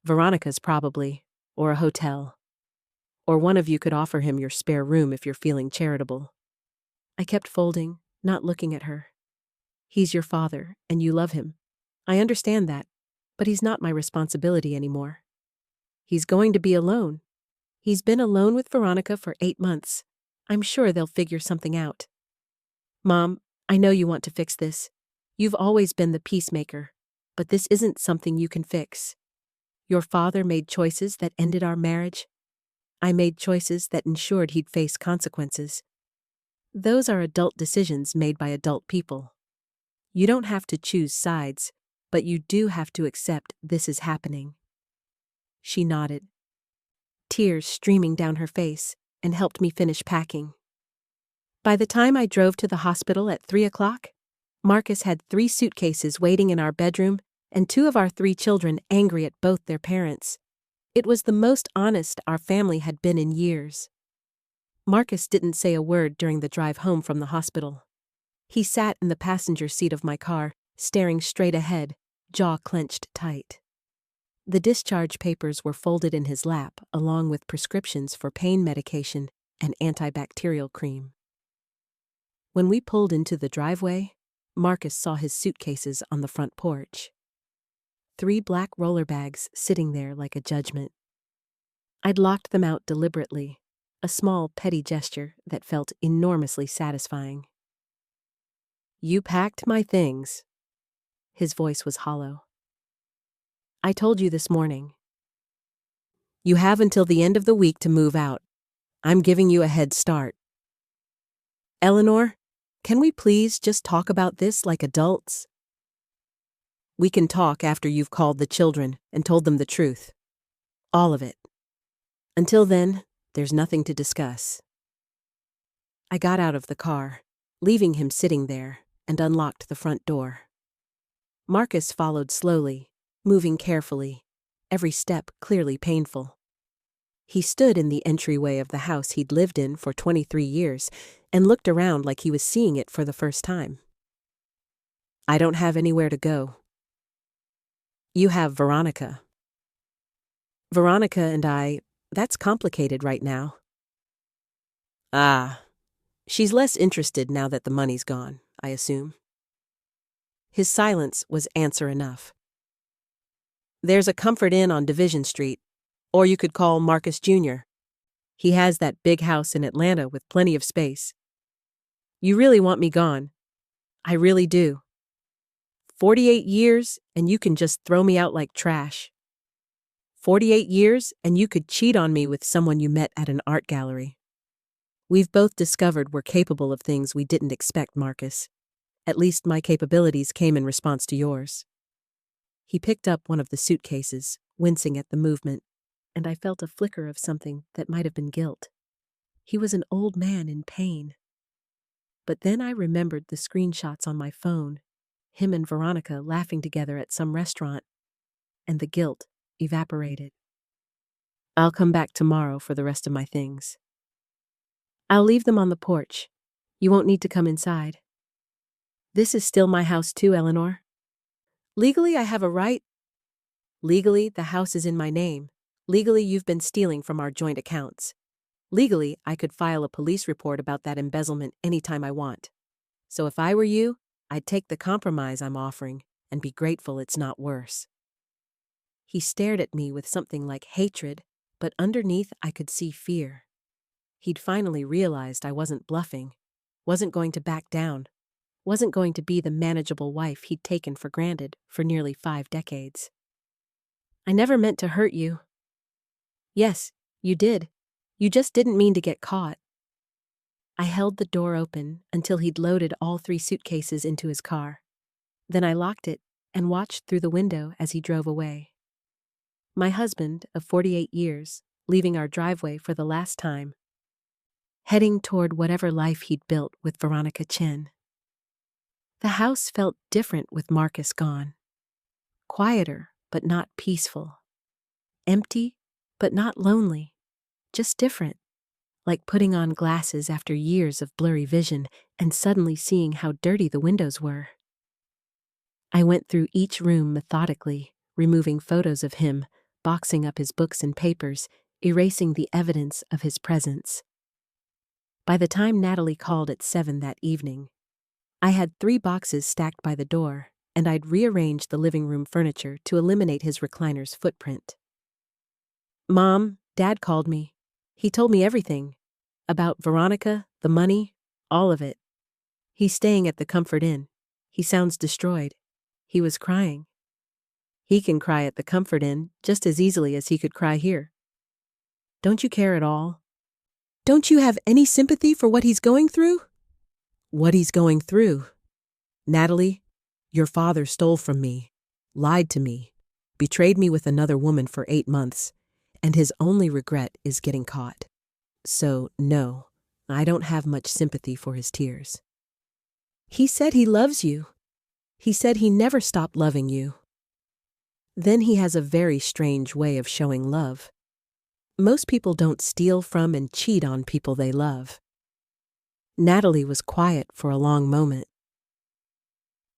Veronica's probably, or a hotel. Or one of you could offer him your spare room if you're feeling charitable. I kept folding, not looking at her. He's your father, and you love him. I understand that, but he's not my responsibility anymore. He's going to be alone. He's been alone with Veronica for 8 months. I'm sure they'll figure something out. Mom, I know you want to fix this. You've always been the peacemaker, but this isn't something you can fix. Your father made choices that ended our marriage. I made choices that ensured he'd face consequences. Those are adult decisions made by adult people. You don't have to choose sides, but you do have to accept this is happening. She nodded, tears streaming down her face, and helped me finish packing. By the time I drove to the hospital at 3 o'clock, Marcus had 3 suitcases waiting in our bedroom and 2 of our 3 children angry at both their parents. It was the most honest our family had been in years. Marcus didn't say a word during the drive home from the hospital. He sat in the passenger seat of my car, staring straight ahead, jaw clenched tight. The discharge papers were folded in his lap, along with prescriptions for pain medication and antibacterial cream. When we pulled into the driveway, Marcus saw his suitcases on the front porch. 3 black roller bags sitting there like a judgment. I'd locked them out deliberately, a small, petty gesture that felt enormously satisfying. You packed my things. His voice was hollow. I told you this morning. You have until the end of the week to move out. I'm giving you a head start. Eleanor, can we please just talk about this like adults? We can talk after you've called the children and told them the truth. All of it. Until then, there's nothing to discuss. I got out of the car, leaving him sitting there, and unlocked the front door. Marcus followed slowly, moving carefully, every step clearly painful. He stood in the entryway of the house he'd lived in for 23 years and looked around like he was seeing it for the first time. I don't have anywhere to go. You have Veronica. Veronica and I, that's complicated right now. Ah, she's less interested now that the money's gone, I assume. His silence was answer enough. There's a Comfort Inn on Division Street, or you could call Marcus Jr. He has that big house in Atlanta with plenty of space. You really want me gone? I really do. 48 years, and you can just throw me out like trash. 48 years, and you could cheat on me with someone you met at an art gallery. We've both discovered we're capable of things we didn't expect, Marcus. At least my capabilities came in response to yours. He picked up one of the suitcases, wincing at the movement, and I felt a flicker of something that might have been guilt. He was an old man in pain. But then I remembered the screenshots on my phone, him and Veronica laughing together at some restaurant, and the guilt evaporated. I'll come back tomorrow for the rest of my things. I'll leave them on the porch. You won't need to come inside. This is still my house too, Eleanor. Legally, I have a right. Legally, the house is in my name. Legally, you've been stealing from our joint accounts. Legally, I could file a police report about that embezzlement anytime I want. So if I were you, I'd take the compromise I'm offering and be grateful it's not worse. He stared at me with something like hatred, but underneath I could see fear. He'd finally realized I wasn't bluffing, wasn't going to back down, wasn't going to be the manageable wife he'd taken for granted for nearly 5 decades. I never meant to hurt you. Yes, you did. You just didn't mean to get caught. I held the door open until he'd loaded all 3 suitcases into his car. Then I locked it and watched through the window as he drove away. My husband of 48 years, leaving our driveway for the last time, heading toward whatever life he'd built with Veronica Chen. The house felt different with Marcus gone. Quieter, but not peaceful. Empty, but not lonely. Just different. Like putting on glasses after years of blurry vision and suddenly seeing how dirty the windows were. I went through each room methodically, removing photos of him, boxing up his books and papers, erasing the evidence of his presence. By the time Natalie called at 7 that evening, I had 3 boxes stacked by the door, and I'd rearranged the living room furniture to eliminate his recliner's footprint. Mom, Dad called me. He told me everything. About Veronica, the money, all of it. He's staying at the Comfort Inn. He sounds destroyed. He was crying. He can cry at the Comfort Inn just as easily as he could cry here. Don't you care at all? Don't you have any sympathy for what he's going through? What he's going through? Natalie, your father stole from me, lied to me, betrayed me with another woman for 8 months, and his only regret is getting caught. So, no, I don't have much sympathy for his tears. He said he loves you. He said he never stopped loving you. Then he has a very strange way of showing love. Most people don't steal from and cheat on people they love. Natalie was quiet for a long moment.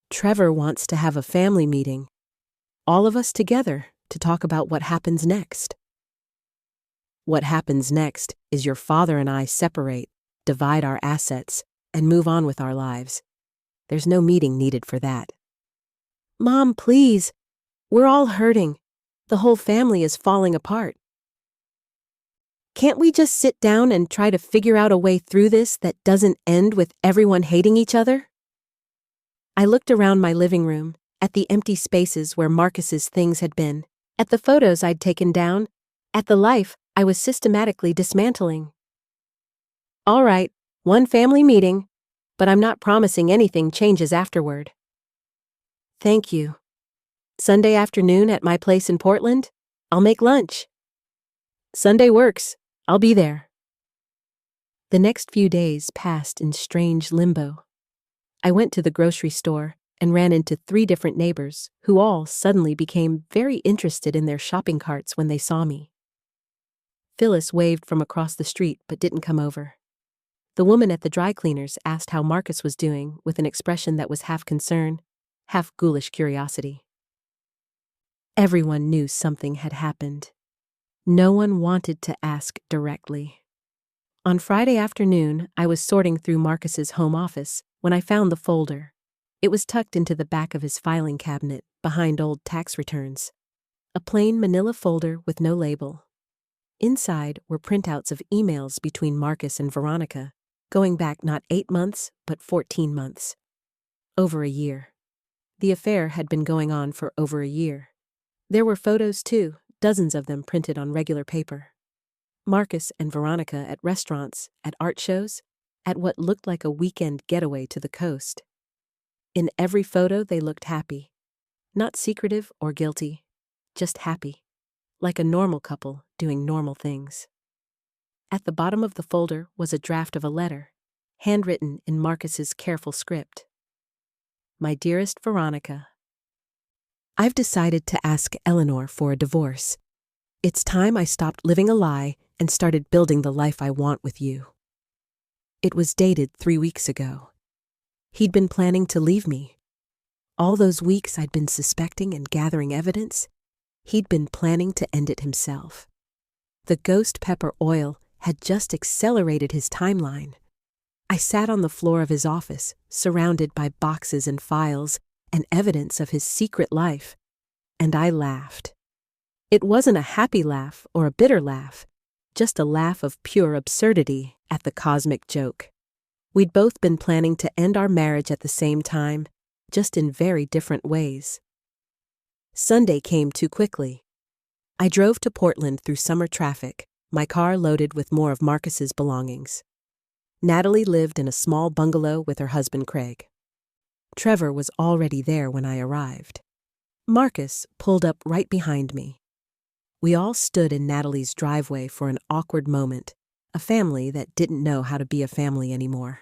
Trevor wants to have a family meeting, all of us together, to talk about what happens next. What happens next is your father and I separate, divide our assets, and move on with our lives. There's no meeting needed for that. Mom, please. We're all hurting. The whole family is falling apart. Can't we just sit down and try to figure out a way through this that doesn't end with everyone hating each other? I looked around my living room, at the empty spaces where Marcus's things had been, at the photos I'd taken down, at the life I was systematically dismantling. All right, one family meeting, but I'm not promising anything changes afterward. Thank you. Sunday afternoon at my place in Portland, I'll make lunch. Sunday works. I'll be there. The next few days passed in strange limbo. I went to the grocery store and ran into 3 different neighbors who all suddenly became very interested in their shopping carts when they saw me. Phyllis waved from across the street but didn't come over. The woman at the dry cleaners asked how Marcus was doing with an expression that was half concern, half ghoulish curiosity. Everyone knew something had happened. No one wanted to ask directly. On Friday afternoon, I was sorting through Marcus's home office when I found the folder. It was tucked into the back of his filing cabinet behind old tax returns. A plain manila folder with no label. Inside were printouts of emails between Marcus and Veronica, going back not 8 months, but 14 months. Over a year. The affair had been going on for over a year. There were photos too, dozens of them printed on regular paper. Marcus and Veronica at restaurants, at art shows, at what looked like a weekend getaway to the coast. In every photo they looked happy. Not secretive or guilty, just happy. Like a normal couple doing normal things. At the bottom of the folder was a draft of a letter, handwritten in Marcus's careful script. My dearest Veronica, I've decided to ask Eleanor for a divorce. It's time I stopped living a lie and started building the life I want with you. It was dated 3 weeks ago. He'd been planning to leave me. All those weeks I'd been suspecting and gathering evidence, he'd been planning to end it himself. The ghost pepper oil had just accelerated his timeline. I sat on the floor of his office, surrounded by boxes and files and evidence of his secret life, and I laughed. It wasn't a happy laugh or a bitter laugh, just a laugh of pure absurdity at the cosmic joke. We'd both been planning to end our marriage at the same time, just in very different ways. Sunday came too quickly. I drove to Portland through summer traffic, my car loaded with more of Marcus's belongings. Natalie lived in a small bungalow with her husband Craig. Trevor was already there when I arrived. Marcus pulled up right behind me. We all stood in Natalie's driveway for an awkward moment, a family that didn't know how to be a family anymore.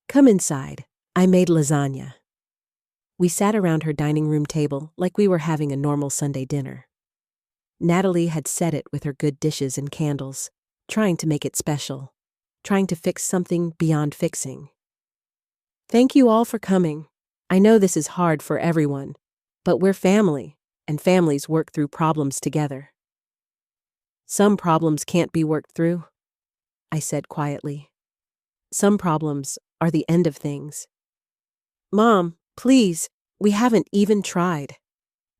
Come inside. I made lasagna. We sat around her dining room table like we were having a normal Sunday dinner. Natalie had set it with her good dishes and candles, trying to make it special, trying to fix something beyond fixing. Thank you all for coming. I know this is hard for everyone, but we're family, and families work through problems together. Some problems can't be worked through, I said quietly. Some problems are the end of things. Mom, please, we haven't even tried.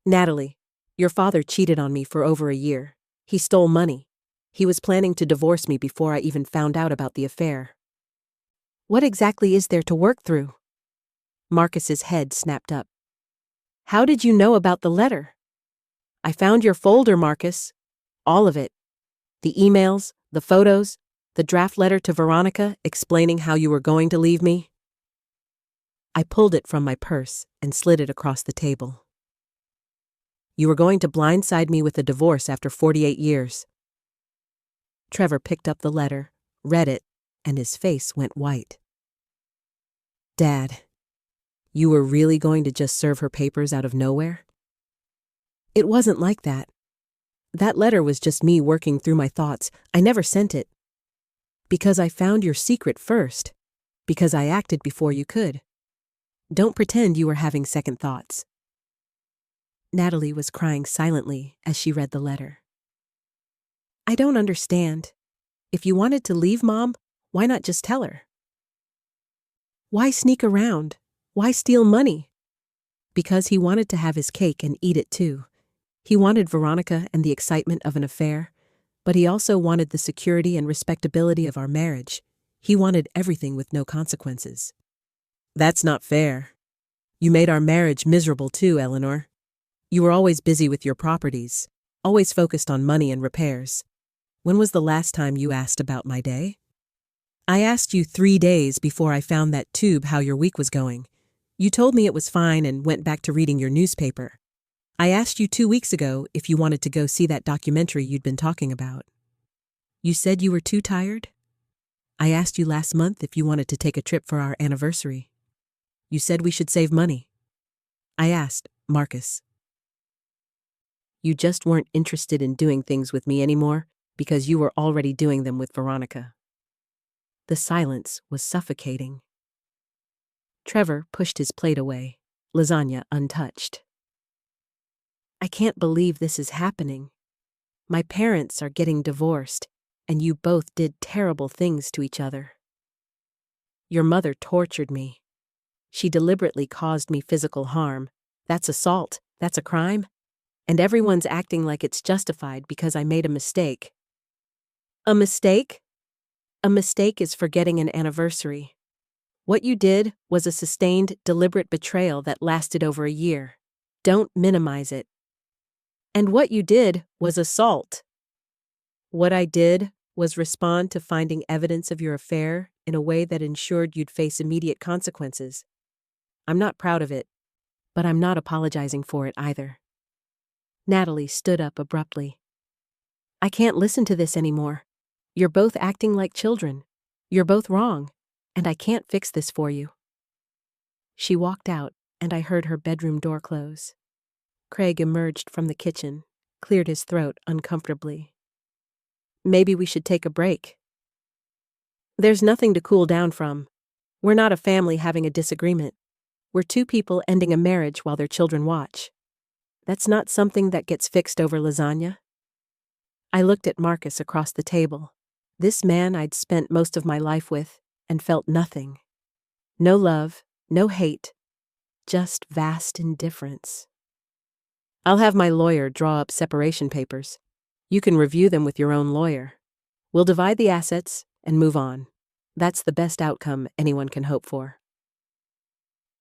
Natalie, your father cheated on me for over a year. He stole money. He was planning to divorce me before I even found out about the affair. What exactly is there to work through? Marcus's head snapped up. How did you know about the letter? I found your folder, Marcus. All of it. The emails, the photos, the draft letter to Veronica explaining how you were going to leave me. I pulled it from my purse and slid it across the table. You were going to blindside me with a divorce after 48 years. Trevor picked up the letter, read it, and his face went white. Dad, you were really going to just serve her papers out of nowhere? It wasn't like that. That letter was just me working through my thoughts. I never sent it. Because I found your secret first. Because I acted before you could. Don't pretend you were having second thoughts. Natalie was crying silently as she read the letter. I don't understand. If you wanted to leave Mom, why not just tell her? Why sneak around? Why steal money? Because he wanted to have his cake and eat it too. He wanted Veronica and the excitement of an affair, but he also wanted the security and respectability of our marriage. He wanted everything with no consequences. That's not fair. You made our marriage miserable too, Eleanor. You were always busy with your properties, always focused on money and repairs. When was the last time you asked about my day? I asked you 3 days before I found that tube how your week was going. You told me it was fine and went back to reading your newspaper. I asked you 2 weeks ago if you wanted to go see that documentary you'd been talking about. You said you were too tired? I asked you last month if you wanted to take a trip for our anniversary. You said we should save money. I asked, Marcus. You just weren't interested in doing things with me anymore because you were already doing them with Veronica. The silence was suffocating. Trevor pushed his plate away, lasagna untouched. I can't believe this is happening. My parents are getting divorced, and you both did terrible things to each other. Your mother tortured me. She deliberately caused me physical harm. That's assault. That's a crime. And everyone's acting like it's justified because I made a mistake. A mistake? A mistake is forgetting an anniversary. What you did was a sustained, deliberate betrayal that lasted over a year. Don't minimize it. And what you did was assault. What I did was respond to finding evidence of your affair in a way that ensured you'd face immediate consequences. I'm not proud of it, but I'm not apologizing for it either. Natalie stood up abruptly. I can't listen to this anymore. You're both acting like children. You're both wrong. and I can't fix this for you." She walked out, and I heard her bedroom door close. Craig emerged from the kitchen, cleared his throat uncomfortably. "Maybe we should take a break." "There's nothing to cool down from. We're not a family having a disagreement. We're two people ending a marriage while their children watch. That's not something that gets fixed over lasagna." I looked at Marcus across the table. This man I'd spent most of my life with, and felt nothing. No love, no hate, just vast indifference. "I'll have my lawyer draw up separation papers. You can review them with your own lawyer. We'll divide the assets and move on. That's the best outcome anyone can hope for."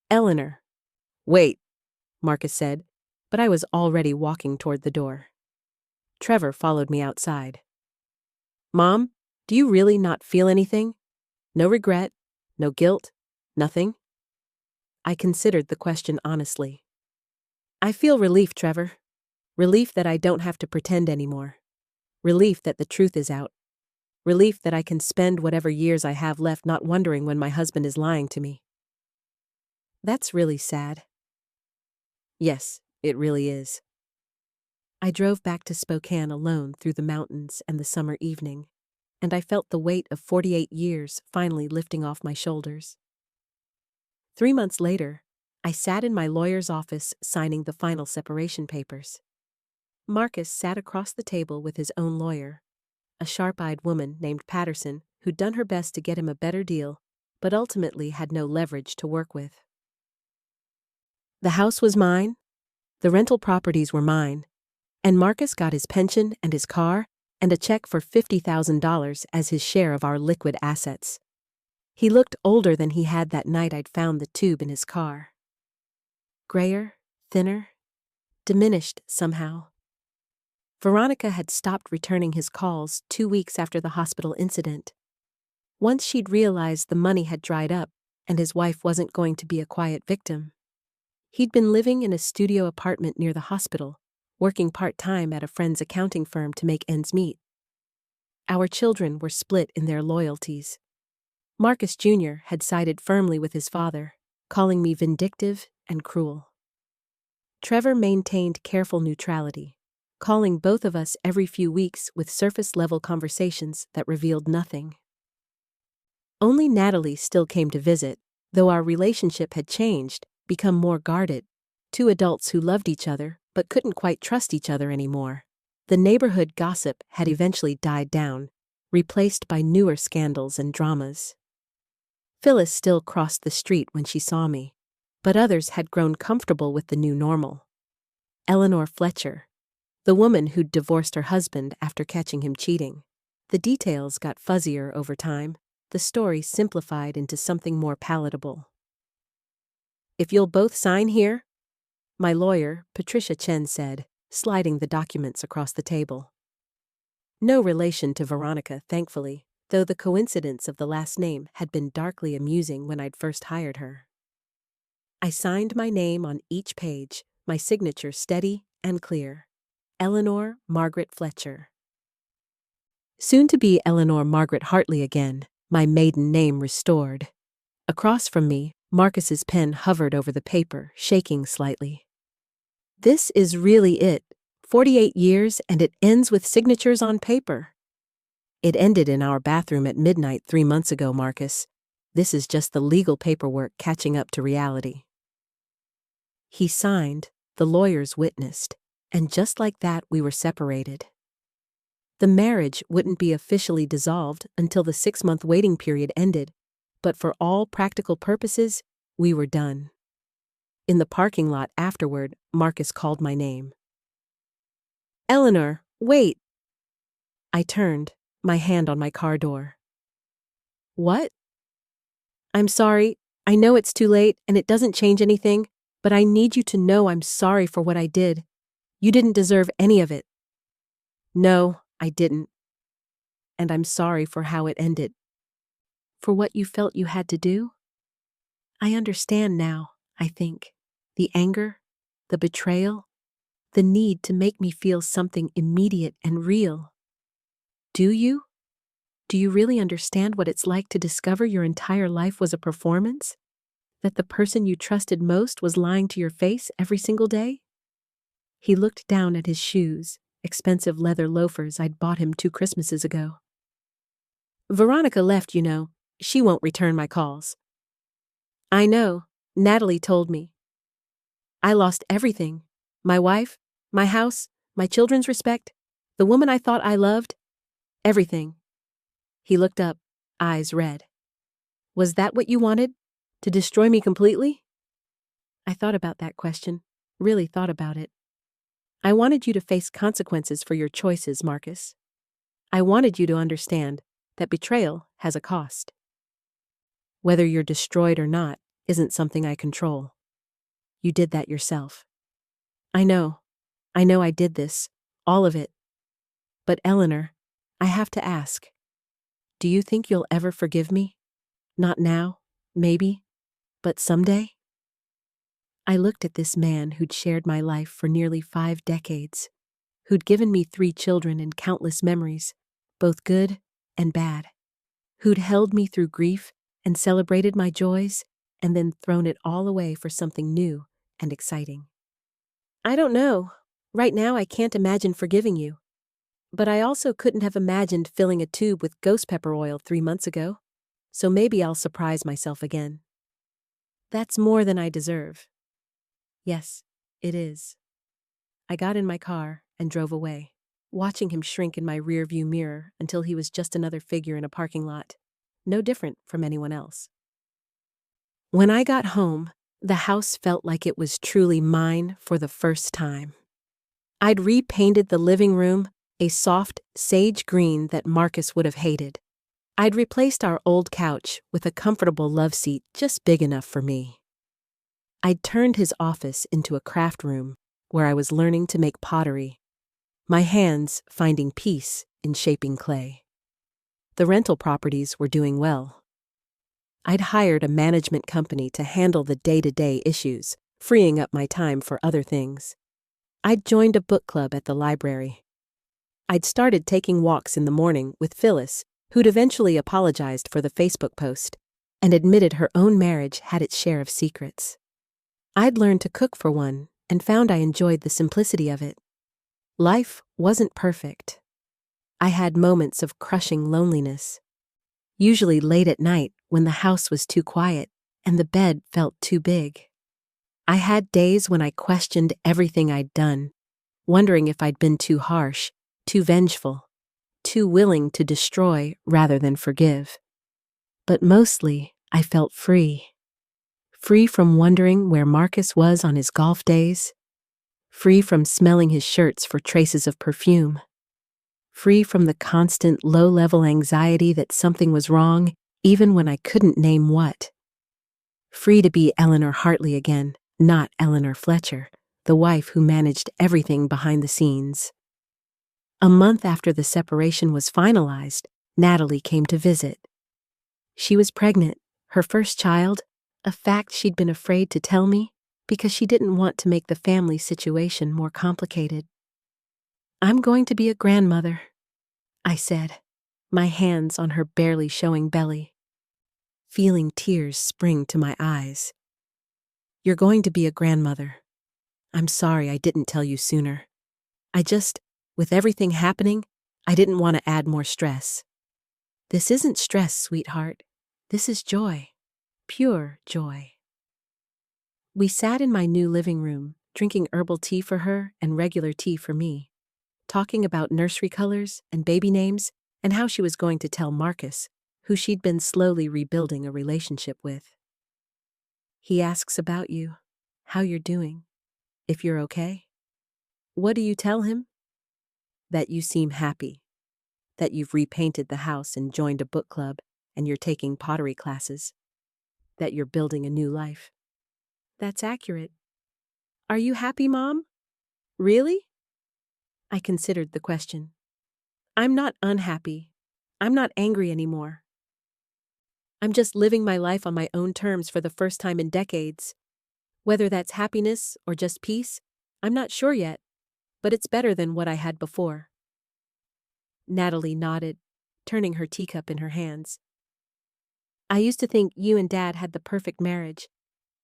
"Eleanor." "Wait," Marcus said, but I was already walking toward the door. Trevor followed me outside. "Mom, do you really not feel anything? No regret, no guilt, nothing?" I considered the question honestly. "I feel relief, Trevor. Relief that I don't have to pretend anymore. Relief that the truth is out. Relief that I can spend whatever years I have left not wondering when my husband is lying to me." "That's really sad." "Yes, it really is." I drove back to Spokane alone through the mountains and the summer evening, and I felt the weight of 48 years finally lifting off my shoulders. 3 months later, I sat in my lawyer's office signing the final separation papers. Marcus sat across the table with his own lawyer, a sharp-eyed woman named Patterson who'd done her best to get him a better deal, but ultimately had no leverage to work with. The house was mine, the rental properties were mine, and Marcus got his pension and his car and a check for $50,000 as his share of our liquid assets. He looked older than he had that night I'd found the tube in his car. Grayer, thinner, diminished somehow. Veronica had stopped returning his calls 2 weeks after the hospital incident. Once she'd realized the money had dried up and his wife wasn't going to be a quiet victim. He'd been living in a studio apartment near the hospital, working part-time at a friend's accounting firm to make ends meet. Our children were split in their loyalties. Marcus Jr. had sided firmly with his father, calling me vindictive and cruel. Trevor maintained careful neutrality, calling both of us every few weeks with surface-level conversations that revealed nothing. Only Natalie still came to visit, though our relationship had changed, become more guarded. Two adults who loved each other but couldn't quite trust each other anymore. The neighborhood gossip had eventually died down, replaced by newer scandals and dramas. Phyllis still crossed the street when she saw me, but others had grown comfortable with the new normal. Eleanor Fletcher, the woman who'd divorced her husband after catching him cheating. The details got fuzzier over time, the story simplified into something more palatable. "If you'll both sign here," my lawyer, Patricia Chen, said, sliding the documents across the table. No relation to Veronica, thankfully, though the coincidence of the last name had been darkly amusing when I'd first hired her. I signed my name on each page, my signature steady and clear. Eleanor Margaret Fletcher. Soon to be Eleanor Margaret Hartley again, my maiden name restored. Across from me, Marcus's pen hovered over the paper, shaking slightly. "This is really it. 48 years, and it ends with signatures on paper." "It ended in our bathroom at midnight 3 months ago, Marcus. This is just the legal paperwork catching up to reality." He signed, the lawyers witnessed, and just like that we were separated. The marriage wouldn't be officially dissolved until the 6-month waiting period ended, but for all practical purposes, we were done. In the parking lot afterward, Marcus called my name. "Eleanor, wait!" I turned, my hand on my car door. "What?" "I'm sorry. I know it's too late and it doesn't change anything, but I need you to know I'm sorry for what I did. You didn't deserve any of it." "No, I didn't. And I'm sorry for how it ended." "For what you felt you had to do?" I understand now, I think. The anger, the betrayal, the need to make me feel something immediate and real. Do you? Do you really understand what it's like to discover your entire life was a performance? That the person you trusted most was lying to your face every single day? He looked down at his shoes, expensive leather loafers I'd bought him 2 Christmases ago. Veronica left, you know. She won't return my calls. I know, Natalie told me. I lost everything. My wife, my house, my children's respect, the woman I thought I loved, everything. He looked up, eyes red. Was that what you wanted? To destroy me completely? I thought about that question, really thought about it. I wanted you to face consequences for your choices, Marcus. I wanted you to understand that betrayal has a cost. Whether you're destroyed or not isn't something I control. You did that yourself. I know I did this, all of it. But Eleanor, I have to ask, do you think you'll ever forgive me? Not now, maybe, but someday? I looked at this man who'd shared my life for nearly 5 decades, who'd given me 3 children and countless memories, both good and bad, who'd held me through grief and celebrated my joys, and then thrown it all away for something new and exciting. I don't know. Right now I can't imagine forgiving you. But I also couldn't have imagined filling a tube with ghost pepper oil 3 months ago, so maybe I'll surprise myself again. That's more than I deserve. Yes, it is. I got in my car and drove away, watching him shrink in my rearview mirror until he was just another figure in a parking lot, no different from anyone else. When I got home, the house felt like it was truly mine for the first time. I'd repainted the living room a soft sage green that Marcus would have hated. I'd replaced our old couch with a comfortable love seat just big enough for me. I'd turned his office into a craft room where I was learning to make pottery, my hands finding peace in shaping clay. The rental properties were doing well. I'd hired a management company to handle the day-to-day issues, freeing up my time for other things. I'd joined a book club at the library. I'd started taking walks in the morning with Phyllis, who'd eventually apologized for the Facebook post and admitted her own marriage had its share of secrets. I'd learned to cook for one and found I enjoyed the simplicity of it. Life wasn't perfect. I had moments of crushing loneliness, usually late at night when the house was too quiet and the bed felt too big. I had days when I questioned everything I'd done, wondering if I'd been too harsh, too vengeful, too willing to destroy rather than forgive. But mostly, I felt free. Free from wondering where Marcus was on his golf days. Free from smelling his shirts for traces of perfume. Free from the constant low-level anxiety that something was wrong, even when I couldn't name what. Free to be Eleanor Hartley again, not Eleanor Fletcher, the wife who managed everything behind the scenes. A month after the separation was finalized, Natalie came to visit. She was pregnant, her first child, a fact she'd been afraid to tell me because she didn't want to make the family situation more complicated. I'm going to be a grandmother, I said, my hands on her barely showing belly, feeling tears spring to my eyes. You're going to be a grandmother. I'm sorry I didn't tell you sooner. With everything happening, I didn't want to add more stress. This isn't stress, sweetheart. This is joy. Pure joy. We sat in my new living room, drinking herbal tea for her and regular tea for me, talking about nursery colors and baby names and how she was going to tell Marcus, who she'd been slowly rebuilding a relationship with. He asks about you, how you're doing, if you're okay. What do you tell him? That you seem happy, that you've repainted the house and joined a book club and you're taking pottery classes, that you're building a new life. That's accurate. Are you happy, Mom? Really? I considered the question. I'm not unhappy. I'm not angry anymore. I'm just living my life on my own terms for the first time in decades. Whether that's happiness or just peace, I'm not sure yet, but it's better than what I had before. Natalie nodded. turning her teacup in her hands. I used to think you and Dad had the perfect marriage,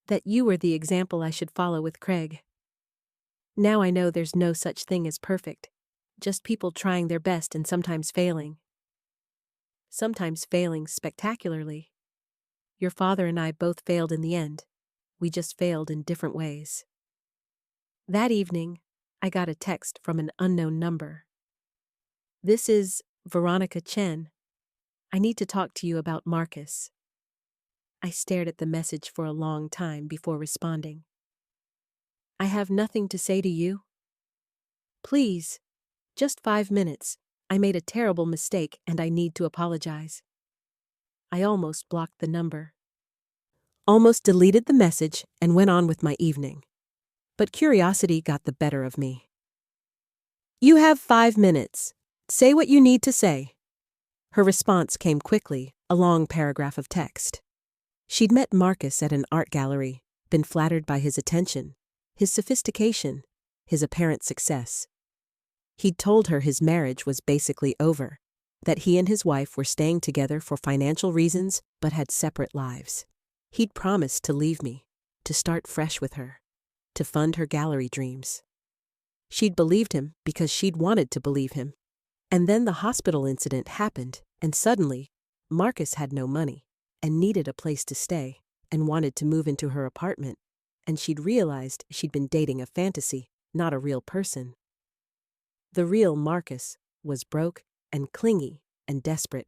that you were the example I should follow with Craig. Now I know there's no such thing as perfect, just people trying their best and sometimes failing. Sometimes failing spectacularly. Your father and I both failed in the end. We just failed in different ways. That evening, I got a text from an unknown number. This is Veronica Chen. I need to talk to you about Marcus. I stared at the message for a long time before responding. I have nothing to say to you. Please, just 5 minutes. I made a terrible mistake and I need to apologize. I almost blocked the number. Almost deleted the message and went on with my evening. But curiosity got the better of me. You have 5 minutes. Say what you need to say. Her response came quickly, a long paragraph of text. She'd met Marcus at an art gallery, been flattered by his attention, his sophistication, his apparent success. He'd told her his marriage was basically over, that he and his wife were staying together for financial reasons but had separate lives. He'd promised to leave me, to start fresh with her, to fund her gallery dreams. She'd believed him because she'd wanted to believe him. And then the hospital incident happened, and suddenly, Marcus had no money, and needed a place to stay, and wanted to move into her apartment, and she'd realized she'd been dating a fantasy, not a real person. The real Marcus was broke and clingy and desperate.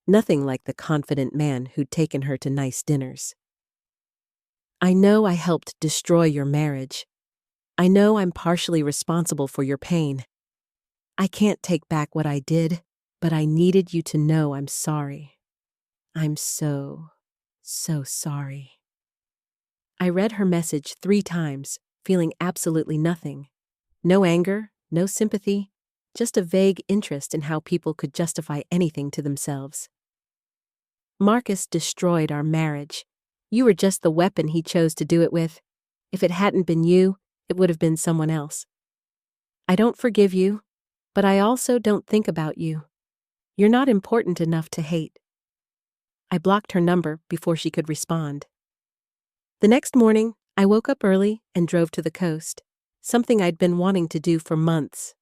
Nothing like the confident man who'd taken her to nice dinners. I know I helped destroy your marriage. I know I'm partially responsible for your pain. I can't take back what I did, but I needed you to know I'm sorry. I'm so sorry. I read her message 3 times, feeling absolutely nothing. No anger, no sympathy, just a vague interest in how people could justify anything to themselves. Marcus destroyed our marriage. You were just the weapon he chose to do it with. If it hadn't been you, it would have been someone else. I don't forgive you, but I also don't think about you. You're not important enough to hate. I blocked her number before she could respond. The next morning, I woke up early and drove to the coast, something I'd been wanting to do for months.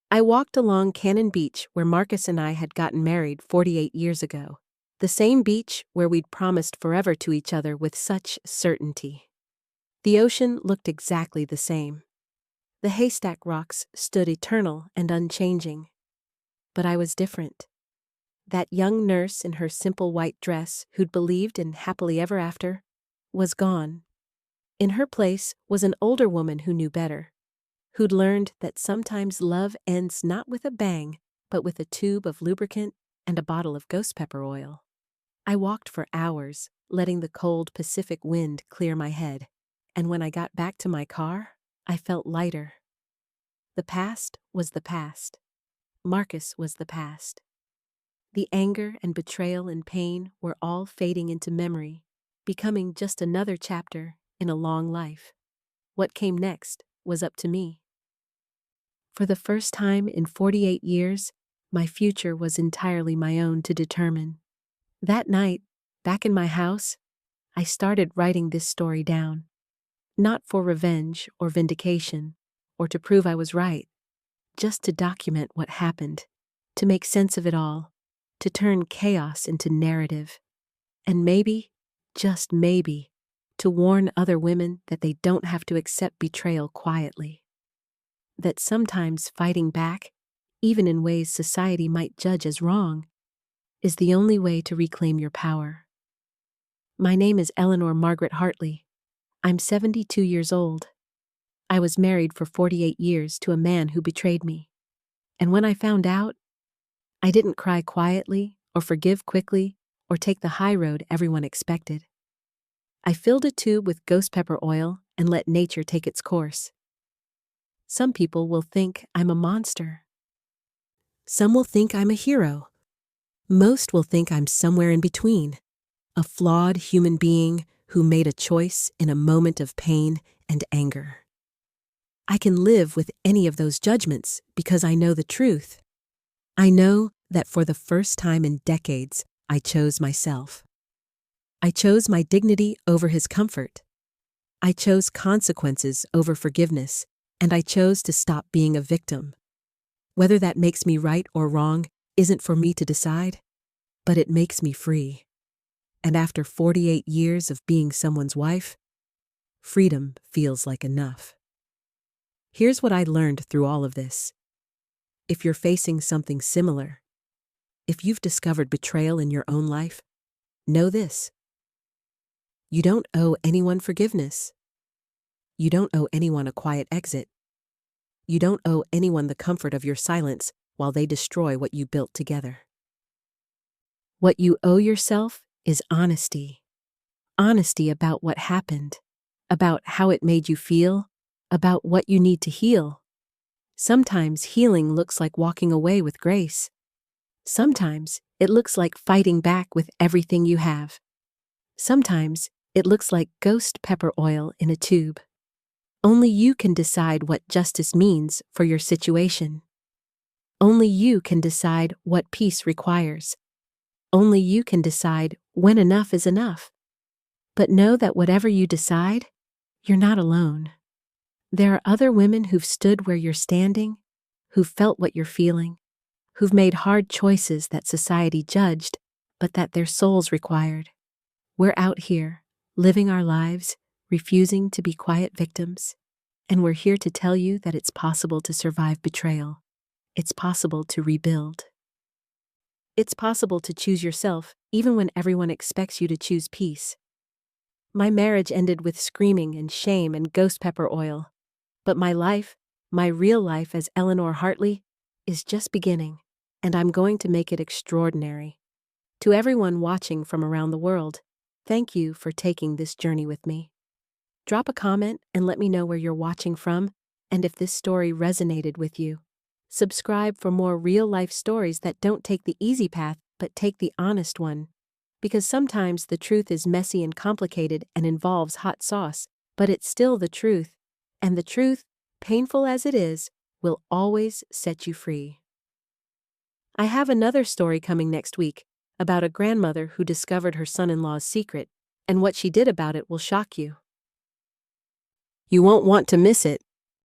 I walked along Cannon Beach where Marcus and I had gotten married 48 years ago, the same beach where we'd promised forever to each other with such certainty. The ocean looked exactly the same. The haystack rocks stood eternal and unchanging. But I was different. That young nurse in her simple white dress who'd believed in happily ever after was gone. In her place was an older woman who knew better, who'd learned that sometimes love ends not with a bang, but with a tube of lubricant and a bottle of ghost pepper oil. I walked for hours, letting the cold Pacific wind clear my head, and when I got back to my car, I felt lighter. The past was the past. Marcus was the past. The anger and betrayal and pain were all fading into memory, becoming just another chapter in a long life. What came next was up to me. For the first time in 48 years, my future was entirely my own to determine. That night, back in my house, I started writing this story down. Not for revenge or vindication, or to prove I was right, just to document what happened, to make sense of it all, to turn chaos into narrative, and maybe, just maybe, to warn other women that they don't have to accept betrayal quietly. That sometimes fighting back, even in ways society might judge as wrong, is the only way to reclaim your power. My name is Eleanor Margaret Hartley. I'm 72 years old. I was married for 48 years to a man who betrayed me. And when I found out, I didn't cry quietly or forgive quickly or take the high road everyone expected. I filled a tube with ghost pepper oil and let nature take its course. Some people will think I'm a monster. Some will think I'm a hero. Most will think I'm somewhere in between, a flawed human being who made a choice in a moment of pain and anger. I can live with any of those judgments because I know the truth. I know that for the first time in decades, I chose myself. I chose my dignity over his comfort. I chose consequences over forgiveness, and I chose to stop being a victim. Whether that makes me right or wrong isn't for me to decide, but it makes me free. And after 48 years of being someone's wife, freedom feels like enough. Here's what I learned through all of this. If you're facing something similar, if you've discovered betrayal in your own life, know this. You don't owe anyone forgiveness. You don't owe anyone a quiet exit. You don't owe anyone the comfort of your silence while they destroy what you built together. What you owe yourself is honesty. Honesty about what happened, about how it made you feel, about what you need to heal. Sometimes healing looks like walking away with grace. Sometimes it looks like fighting back with everything you have. Sometimes it looks like ghost pepper oil in a tube. Only you can decide what justice means for your situation. Only you can decide what peace requires. Only you can decide when enough is enough. But know that whatever you decide, you're not alone. There are other women who've stood where you're standing, who've felt what you're feeling, who've made hard choices that society judged, but that their souls required. We're out here, living our lives, refusing to be quiet victims, and we're here to tell you that it's possible to survive betrayal. It's possible to rebuild. It's possible to choose yourself, even when everyone expects you to choose peace. My marriage ended with screaming and shame and ghost pepper oil. But my life, my real life as Eleanor Hartley, is just beginning, and I'm going to make it extraordinary. To everyone watching from around the world, thank you for taking this journey with me. Drop a comment and let me know where you're watching from and if this story resonated with you. Subscribe for more real-life stories that don't take the easy path but take the honest one. Because sometimes the truth is messy and complicated and involves hot sauce, but it's still the truth. And the truth, painful as it is, will always set you free. I have another story coming next week about a grandmother who discovered her son-in-law's secret, and what she did about it will shock you. You won't want to miss it.